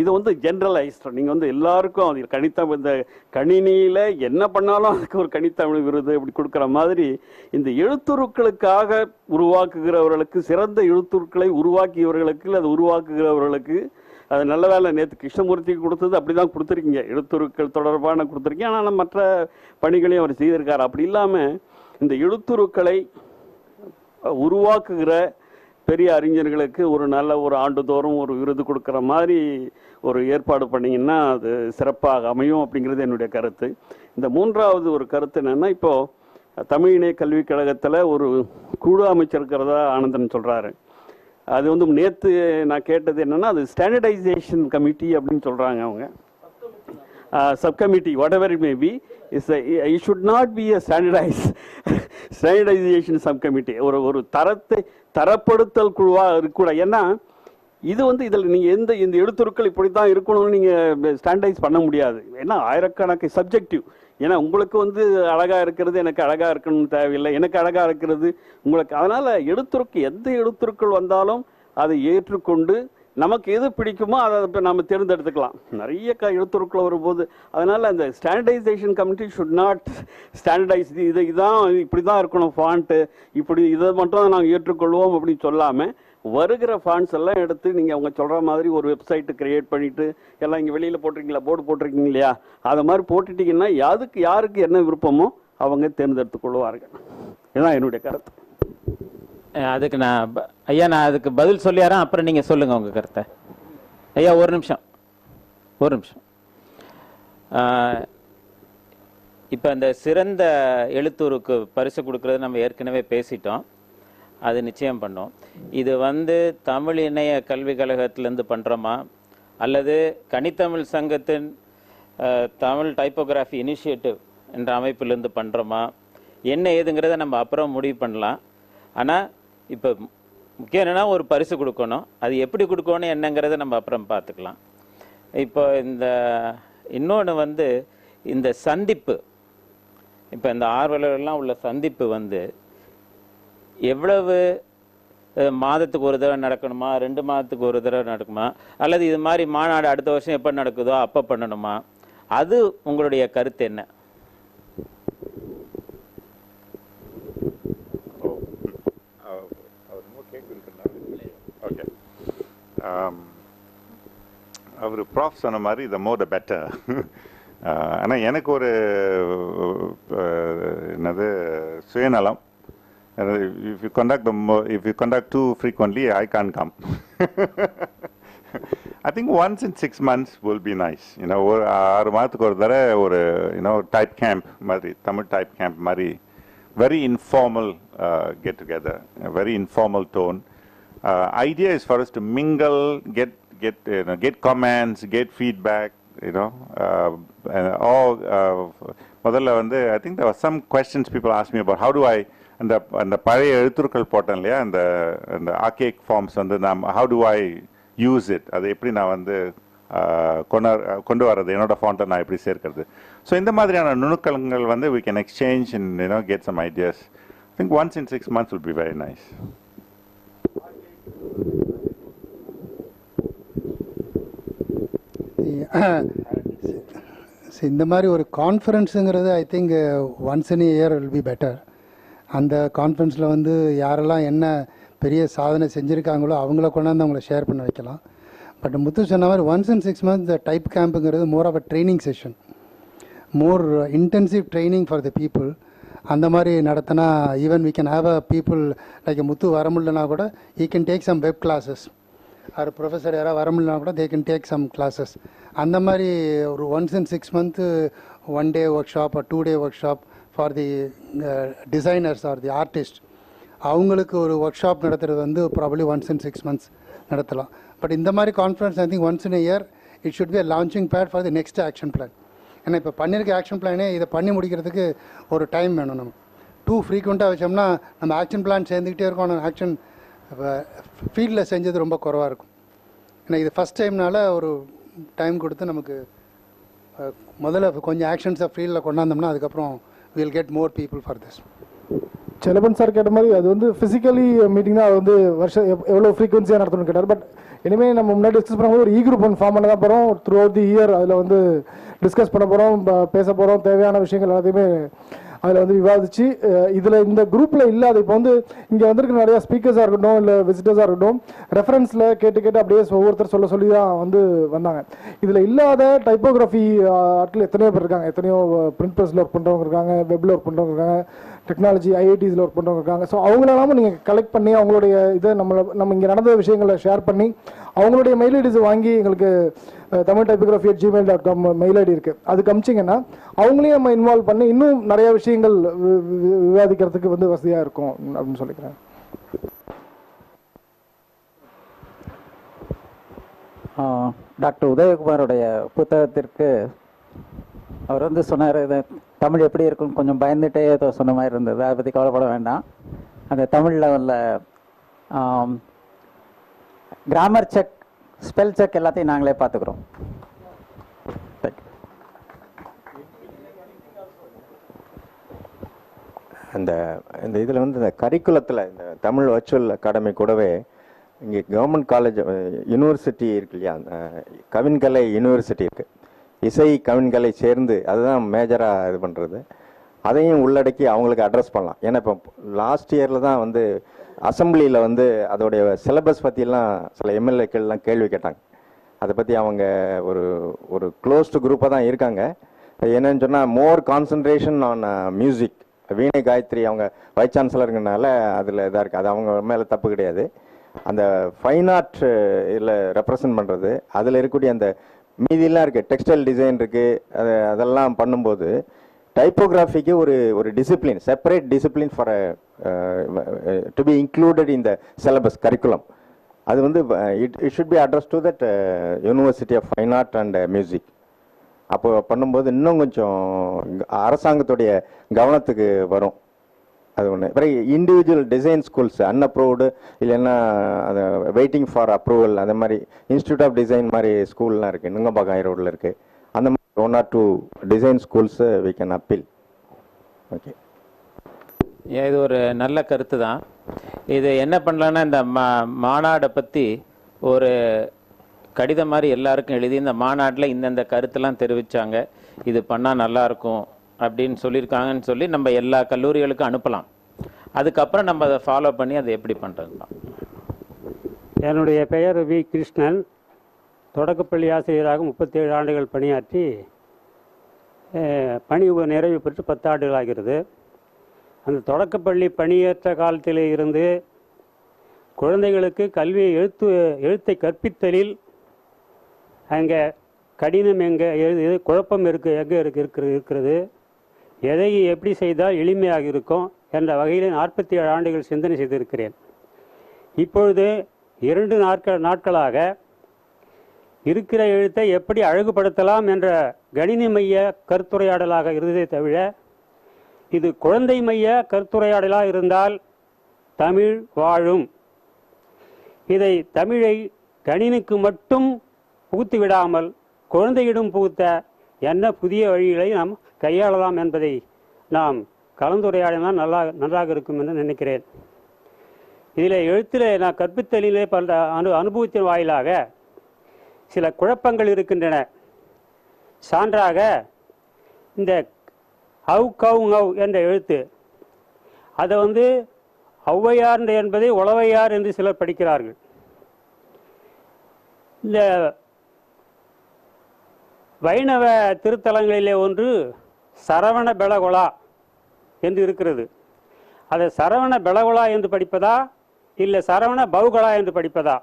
இது வந்து ஜென்ரலைஸ்ட், நீங்கள் வந்து எல்லாருக்கும் அது கனித்தமிழ், இந்த கணினியில் என்ன பண்ணாலும் அதுக்கு ஒரு கனித்தமிழ் விருது இப்படி கொடுக்குற மாதிரி இந்த எழுத்துருக்களுக்காக உருவாக்குகிறவர்களுக்கு, சிறந்த எழுத்துருக்களை உருவாக்கியவர்களுக்கு, அது உருவாக்குகிறவர்களுக்கு, அது நல்ல வேலை நேற்று கிருஷ்ணமூர்த்திக்கு கொடுத்தது அப்படி தான் கொடுத்துருக்கீங்க, எழுத்துருக்கள் தொடர்பான கொடுத்துருக்கீங்க. ஆனால் மற்ற பணிகளையும் அவர் செய்திருக்கார். அப்படி இல்லாமல் இந்த எழுத்துருக்களை உருவாக்குகிற பெரிய அறிஞர்களுக்கு ஒரு நல்ல ஒரு ஆண்டுதோறும் ஒரு விருது கொடுக்குற மாதிரி ஒரு ஏற்பாடு பண்ணிங்கன்னா அது சிறப்பாக அமையும் அப்படிங்கிறது என்னுடைய கருத்து. இந்த மூன்றாவது ஒரு கருத்து என்னென்னா, இப்போது தமிழ் இணைய கல்விக் கழகத்தில் ஒரு குழு அமைச்சிருக்கிறதா ஆனந்தன் சொல்கிறாரு. அது வந்து நேற்று நான் கேட்டது என்னென்னா, அது ஸ்டாண்டர்டைசேஷன் கமிட்டி அப்படின்னு சொல்கிறாங்க அவங்க. subcommittee, whatever it may be, it should not be a standardization subcommittee. ஒரு தரப்படுத்தல் குழுவாக இருக்கக்கூடாது. ஏன்னா இது வந்து இதில் நீங்கள் இந்த எழுத்துருக்கள் இப்படி தான் இருக்கணும்னு நீங்கள் ஸ்டாண்டர்டைஸ் பண்ண முடியாது. ஏன்னா ஆயிரக்கணக்கு சப்ஜெக்டிவ், ஏன்னா உங்களுக்கு வந்து அழகாக இருக்கிறது எனக்கு அழகாக இருக்கணும்னு தேவையில்லை, எனக்கு அழகாக இருக்கிறது உங்களுக்கு. அதனால் எந்த எழுத்துருக்கள் வந்தாலும் அதை ஏற்றுக்கொண்டு நமக்கு எது பிடிக்குமோ அதை இப்போ நம்ம தேர்ந்தெடுத்துக்கலாம். நிறைய எழுத்துருக்கள் வரும்போது அதனால் அந்த standardisation committee should not standardise, இதான் இப்படி தான் இருக்கணும் ஃபாண்ட்டு, இப்படி இதை மட்டும் நாங்கள் ஏற்றுக்கொள்வோம் அப்படின்னு சொல்லாமல் வருகிற ஃபாண்ட்ஸ் எல்லாம் எடுத்து நீங்கள் அவங்க சொல்கிற மாதிரி ஒரு வெப்சைட்டு க்ரியேட் பண்ணிவிட்டு எல்லாம் இங்கே வெளியில் போட்டிருக்கீங்களா, போர்டு போட்டிருக்கீங்க இல்லையா, அதை மாதிரி போட்டுட்டிங்கன்னா யாருக்கு என்ன விருப்பமோ அவங்க தேர்ந்தெடுத்து கொள்வார்கள். இதுதான் என்னுடைய கருத்து. அதுக்கு நான் அதுக்கு பதில் சொல்லியாரேன், அப்புறம் நீங்கள் சொல்லுங்கள் உங்கள் கருத்தை. ஐயா ஒரு நிமிஷம். இப்போ அந்த சிறந்த எழுத்தூருக்கு பரிசு கொடுக்கறது நம்ம ஏற்கனவே பேசிட்டோம், அது நிச்சயம் பண்ணோம். இது வந்து தமிழ் இணைய கல்விக் கழகத்திலேருந்து பண்ணுறோமா அல்லது கனித்தமிழ் சங்கத்தின் தமிழ் டைப்போகிராஃபி இனிஷியேட்டிவ் என்ற அமைப்பிலேருந்து பண்ணுறோமா என்ன ஏதுங்கிறத நம்ம அப்புறம் முடிவு பண்ணலாம். ஆனால் இப்போ முக்கியம் என்னென்னா ஒரு பரிசு கொடுக்கணும், அது எப்படி கொடுக்கணும் என்னங்கிறத நம்ம அப்புறம் பார்த்துக்கலாம். இப்போ இன்னொன்று வந்து இந்த சந்திப்பு, இப்போ இந்த ஆர்வலர்கள்லாம் உள்ள சந்திப்பு வந்து எவ்வளவு மாதத்துக்கு ஒரு தடவை நடக்கணுமா, 2 மாதத்துக்கு ஒரு தடவை நடக்குமா, அல்லது இது மாதிரி மாநாடு அடுத்த வருஷம் எப்போ நடக்குதோ அப்போ பண்ணணுமா, அது உங்களுடைய கருத்து என்ன? அவர் ப்ராஃப் சொன்ன மாதிரி த மோர் த பெட்டர். ஆனால் எனக்கு ஒரு என்னது சுயநலம். If you conduct too frequently, I can't come. I think once in 6 months will be nice. ஒரு 6 மாதத்துக்கு ஒரு தடவை ஒரு type camp மாதிரி, தமிழ் type camp மாதிரி, very informal get together, a very informal tone. Idea is for us to mingle, get comments, get feedback. முதல்ல வந்து I think there were some questions people asked me about how do I அந்த பழைய எழுத்துருக்கள் போட்டேன் இல்லையா, அந்த ஆர்கேக் forms வந்து how do I use it, அதை எப்படி நான் வந்து கொண்டு வர்றது, என்னோட ஃபாண்ட்டை நான் எப்படி சேர்க்கிறது. ஸோ இந்த மாதிரியான நுணுக்கங்கள் வந்து we can exchange and get some ideas. I think once in 6 months would be very nice. இந்த மாதிரி ஒரு கான்ஃபரன்ஸுங்கிறது I think once in year will be better. அந்த கான்ஃபரன்ஸில் வந்து யாரெல்லாம் என்ன பெரிய சாதனை செஞ்சுருக்காங்களோ அவங்கள கொண்டாந்து அவங்கள ஷேர் பண்ண வைக்கலாம். பட் முத்து சொன்ன மாதிரி ஒன்ஸ் இன் 6 months டைப் கேம்புங்கிறது more of a training session, more intensive training for the people. அந்த மாதிரி நடத்தினா even we can have a people like Muthu வர முடியலனா கூட he can take some web classes, ஒரு ப்ரொஃபஸர் யாராவது வர முடியலனா கூட they can take some classes. அந்த மாதிரி ஒரு once in 6 months 1 day workshop or 2 day workshop for the designers are the artist, அவங்களுக்கு ஒரு ஒர்க் ஷாப் நடத்துகிறது வந்து ப்ராபப்ளி ஒன்ஸ் இன் 6 months நடத்தலாம். பட் இந்த மாதிரி conference I think once in a year it should be a launching pad for the next action plan. ஏன்னா இப்போ பண்ணியிருக்க ஆக்ஷன் பிளானே இதை பண்ணி முடிக்கிறதுக்கு ஒரு டைம் வேணும். நம்ம டூ ஃப்ரீக்வெண்ட்டாக வச்சோம்னா நம்ம ஆக்ஷன் பிளான் சேர்ந்துக்கிட்டே இருக்கோம், ஆனால் ஆக்ஷன் ஃபீல்டில் செஞ்சது ரொம்ப குறவாக இருக்கும். ஏன்னா இது ஃபஸ்ட் டைம்னால ஒரு டைம் கொடுத்து நமக்கு முதல்ல கொஞ்சம் ஆக்ஷன்ஸை ஃபீல்டில் கொண்டாந்தோம்னா அதுக்கப்புறம் will get more people for this. Chellappan sir கேட்ட மாதிரி அது வந்து ஃபிசிக்கலி மீட்டிங் தான், அது வந்து வருஷம் எவ்வளோ ஃப்ரீக்வன்சியாக நடத்தணும்னு கேட்டார். பட் இனிமேல் நம்ம முன்னாடி டிஸ்கஸ் பண்ணும்போது ஒரு குரூப் ஒன்று ஃபார்ம் பண்ண தான் போகிறோம். த்ரூ அவுட் தி இயர் அதில் வந்து டிஸ்கஸ் பண்ண போகிறோம், பேச போகிறோம், தேவையான விஷயங்கள் எல்லாத்தையுமே அதில் வந்து விவாதிச்சு இதில் இந்த குரூப்பில் இல்லாத இப்போ வந்து இங்கே வந்திருக்க நிறையா ஸ்பீக்கர்ஸாக இருக்கட்டும் இல்லை விசிட்டர்ஸாக இருக்கட்டும் ரெஃபரன்ஸில் கேட்டு அப்படியே ஒவ்வொருத்தர் சொல்லி தான் வந்து வந்தாங்க. இதில் இல்லாத டைப்போகிராஃபி ஆட்கள் எத்தனையோ பேர் இருக்காங்க, எத்தனையோ பிரிண்ட் ப்ரெஸில் ஒர்க் பண்ணுறவங்க இருக்காங்க, வெப்பில் ஒர்க் பண்ணுறவங்க இருக்காங்க, டெக்னாலஜி ஐஐடிஸில் ஒர்க் பண்ணுறவங்க இருக்காங்க. ஸோ அவங்களெல்லாமும் நீங்கள் கலெக்ட் பண்ணி அவங்களுடைய இதை நம்ம இங்கே நடந்த விஷயங்களை ஷேர் பண்ணி அவங்களுடைய மெயில் ஐடிஸ் வாங்கி எங்களுக்கு தமிழ் டைப்போகிராஃபி@gmail.com மெயில் ஐடி இருக்குது, அதுக்கு அமிச்சிங்கன்னா அவங்களையும் நம்ம இன்வால்வ் பண்ணி இன்னும் நிறைய விஷயங்கள் விவாதிக்கிறதுக்கு வந்து வசதியாக இருக்கும் அப்படின்னு சொல்லிக்கிறேன். டாக்டர் உதயகுமாரோடைய புத்தகத்திற்கு அவர் வந்து சொன்னார், தமிழ் எப்படி இருக்குன்னு கொஞ்சம் பயந்துட்டே சொன்ன மாதிரி இருந்தது, அதை பற்றி கவலைப்பட வேண்டாம். அந்த தமிழ் லெவலில் கிராமர் செக், ஸ்பெல் செக் எல்லாத்தையும் நாங்களே பார்த்துக்குறோம். இந்த இதில் வந்து இந்த கரிக்குலத்தில் இந்த தமிழ் வர்ச்சுவல் அகாடமி கூடவே இங்கே கவர்மெண்ட் காலேஜ் யூனிவர்சிட்டி இருக்கு இல்லையா, கவின்கலை யூனிவர்சிட்டி இருக்குது, இசை கவின்கலை சேர்ந்து அதுதான் மேஜராக இது பண்ணுறது, அதையும் உள்ளடக்கி அவங்களுக்கு அட்ரஸ் பண்ணலாம். ஏன்னா இப்போ லாஸ்ட் இயரில் தான் வந்து அசம்பிளியில் வந்து அதோடைய சிலபஸ் பற்றிலாம் சில எம்எல்ஏக்கள்லாம் கேள்வி கேட்டாங்க. அதை பற்றி அவங்க ஒரு க்ளோஸ்டு குரூப்பாக தான் இருக்காங்க. என்னன்னு சொன்னால் மோர் கான்சன்ட்ரேஷன் ஆன் மியூசிக். வீணை காயத்ரி அவங்க வைஸ் சான்சலருங்கனால அதில் இதாக இருக்குது, அது அவங்க மேலே தப்பு கிடையாது. அந்த ஃபைன் ஆர்ட் இதில் ரெப்ரசன்ட் பண்ணுறது, அதில் இருக்கக்கூடிய அந்த மீதியெல்லாம் இருக்குது, டெக்ஸ்டைல் டிசைன் இருக்குது, அதெல்லாம் பண்ணும்போது டைப்போகிராஃபிக்கு ஒரு discipline, separate discipline for to be included in the syllabus curriculum. அது வந்து it should be address to that university of fine art and music. அப்போ பண்ணும்போது இன்னும் கொஞ்சம் அரசாங்கத்துடைய கவனத்துக்கு வரும். அது ஒன்று. அப்புறம் இண்டிவிஜுவல் டிசைன் ஸ்கூல்ஸ் அன்அப்ரூவ்டு இல்லைன்னா அது வெயிட்டிங் ஃபார் அப்ரூவல், அந்த மாதிரி இன்ஸ்டியூட் ஆஃப் டிசைன் மாதிரி ஸ்கூல்லாம் இருக்குது, நுங்கம்பாக்கம் ரோடில் இருக்குது. அந்த மாதிரி 1 or 2 design schools we can appeal. Okay, இது ஒரு நல்ல கருத்து தான். இது என்ன பண்ணலான்னா, இந்த மாநாடை பற்றி ஒரு கடிதம் மாதிரி எல்லாருக்கும் எழுதி இந்த மாநாட்டில் இந்தந்த கருத்தெல்லாம் தெரிவித்தாங்க, இது பண்ணால் நல்லாயிருக்கும் அப்படின்னு சொல்லியிருக்காங்கன்னு சொல்லி நம்ம எல்லா கல்லூரிகளுக்கும் அனுப்பலாம். அதுக்கப்புறம் நம்ம அதை ஃபாலோ பண்ணி அதை எப்படி பண்ணுறதுலாம். என்னுடைய பெயர் வி. கிருஷ்ணன். தொடக்கப்பள்ளி ஆசிரியராக 37 ஆண்டுகள் பணியாற்றி பணி நிறைவு பெற்று 10 ஆண்டுகள் ஆகிறது. அந்த தொடக்கப்பள்ளி பணியேற்ற காலத்திலே இருந்து குழந்தைகளுக்கு கல்வியை எழுத்தை கற்பித்தலில் அங்கே கடினம் எங்கே எழுது குழப்பம் எங்கே இருக்கிறது, எதை எப்படி செய்தால் எளிமையாக இருக்கும் என்ற வகையில் 47 ஆண்டுகள் சிந்தனை செய்திருக்கிறேன். இப்பொழுது 2 நாட்களாக இருக்கிற எழுத்தை எப்படி அழகுபடுத்தலாம் என்ற கணினி மைய கருத்துரையாடலாக இருந்ததே தவிர, இது குழந்தை மைய கருத்துரையாடலாக இருந்தால் தமிழ் வாழும். இதை தமிழை கணினிக்கு மட்டும் புகுத்து விடாமல் குழந்தையிடம் புகுத்த என்ன புதிய வழிகளை நாம் கையாளலாம் என்பதை நாம் கலந்துரையாடினால் நன்றாக இருக்கும் என்று நினைக்கிறேன். இதில் எழுத்தில் நான் கற்பித்தலிலே பல அனுபவத்தின் வாயிலாக சில குழப்பங்கள் இருக்கின்றன. சான்றாக இந்த ஹவ் கவ் ngவ் என்ற எழுத்து, அதை ஔவையார் என்பதை உளவையார் என்று சிலர் படிக்கிறார்கள். இந்த வைணவ திருத்தலங்களிலே ஒன்று சரவண பெலகொலா என்று இருக்கிறது. அதை சரவண பெலகொலா என்று படிப்பதா இல்லை சரவண பௌகொலா என்று படிப்பதா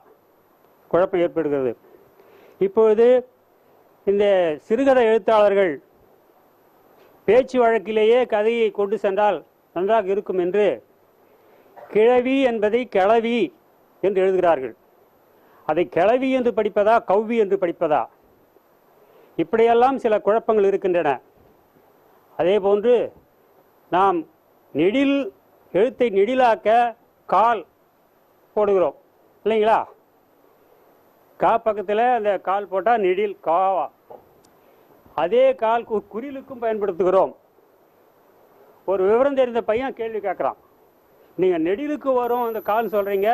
குழப்பம் ஏற்படுகிறது. இப்பொழுது இந்த சிறுகதை எழுத்தாளர்கள் பேச்சு வழக்கிலேயே கதையை கொண்டு சென்றால் நன்றாக இருக்கும் என்று கிழவி என்பதை கிளவி என்று எழுதுகிறார்கள். அதை கிளவி என்று படிப்பதா கவ்வி என்று படிப்பதா, இப்படியெல்லாம் சில குழப்பங்கள் இருக்கின்றன. அதே போன்று நாம் எழுத்தை நெடிலாக்க கால் போடுகிறோம் இல்லைங்களா? கா பக்கத்தில் அந்த கால் போட்டால் நெடில் காவா. அதே கால் குறிலுக்கும் பயன்படுத்துகிறோம். ஒரு விவரம் தெரிந்த பையன் கேள்வி கேட்குறான், நீங்கள் நெடிலுக்கு வரும் அந்த கால் சொல்கிறீங்க,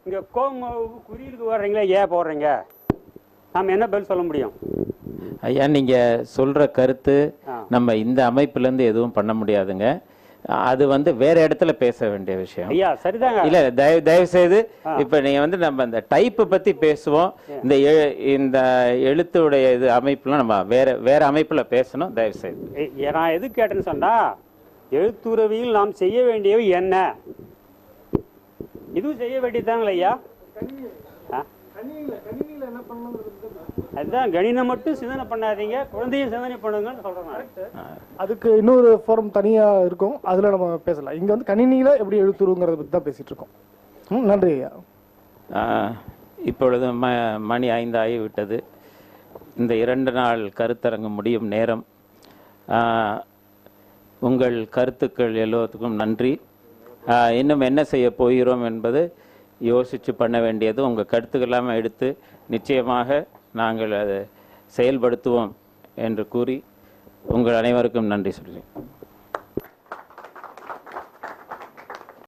இங்கே குறிலுக்கு வர்றீங்களா, ஏன் போடுறீங்க? நாம் என்ன பதில் சொல்ல முடியும்? ஐயா, நீங்கள் சொல்கிற கருத்து நம்ம இந்த அமைப்புலேருந்து எதுவும் பண்ண முடியாதுங்க. அது வேற இடத்துல பேச வேண்டிய விஷயம். ஐயா சரிதாங்க. இல்ல தயவு செய்து இப்ப நீங்க நம்ம இந்த டைப் பத்தி பேசுவோம். இந்த எழுத்துடைய இது அமைப்புலாம் நம்ம வேற அமைப்புல பேசணும். தயவு செய்து நான் எது கேட்டேன்னு சொன்னா, எழுத்துறவியில் நாம் செய்ய வேண்டியவை என்ன, இதுவும் செய்ய வேண்டியதுதாங்களா ஐயா? அதுதான் கணினம் மட்டும் சிந்தனை பண்ணாதீங்க, குழந்தையும் சிந்தனை பண்ணுங்கன்னு சொல்றேன். அதுக்கு இன்னொரு ஃபாரம் தனியா இருக்கும், அதுல நம்ம பேசலாம். இங்க கணினியில எப்படி எழுத்துருங்கிறத பத்தி தான் பேசிட்டு இருக்கோம். நன்றி ஐயா. இப்பொழுது மணி 5 ஆகிவிட்டது. இந்த 2 நாள் கருத்தரங்கு முடியும் நேரம். உங்கள் கருத்துக்கள் எல்லோருக்கும் நன்றி. இன்னும் என்ன செய்ய போகிறோம் என்பது யோசித்து பண்ண வேண்டியது. உங்கள் கருத்துக்கெல்லாம் எடுத்து நிச்சயமாக நாங்கள் அதை செயல்படுத்துவோம் என்று கூறி உங்கள் அனைவருக்கும் நன்றி சொல்கிறேன்.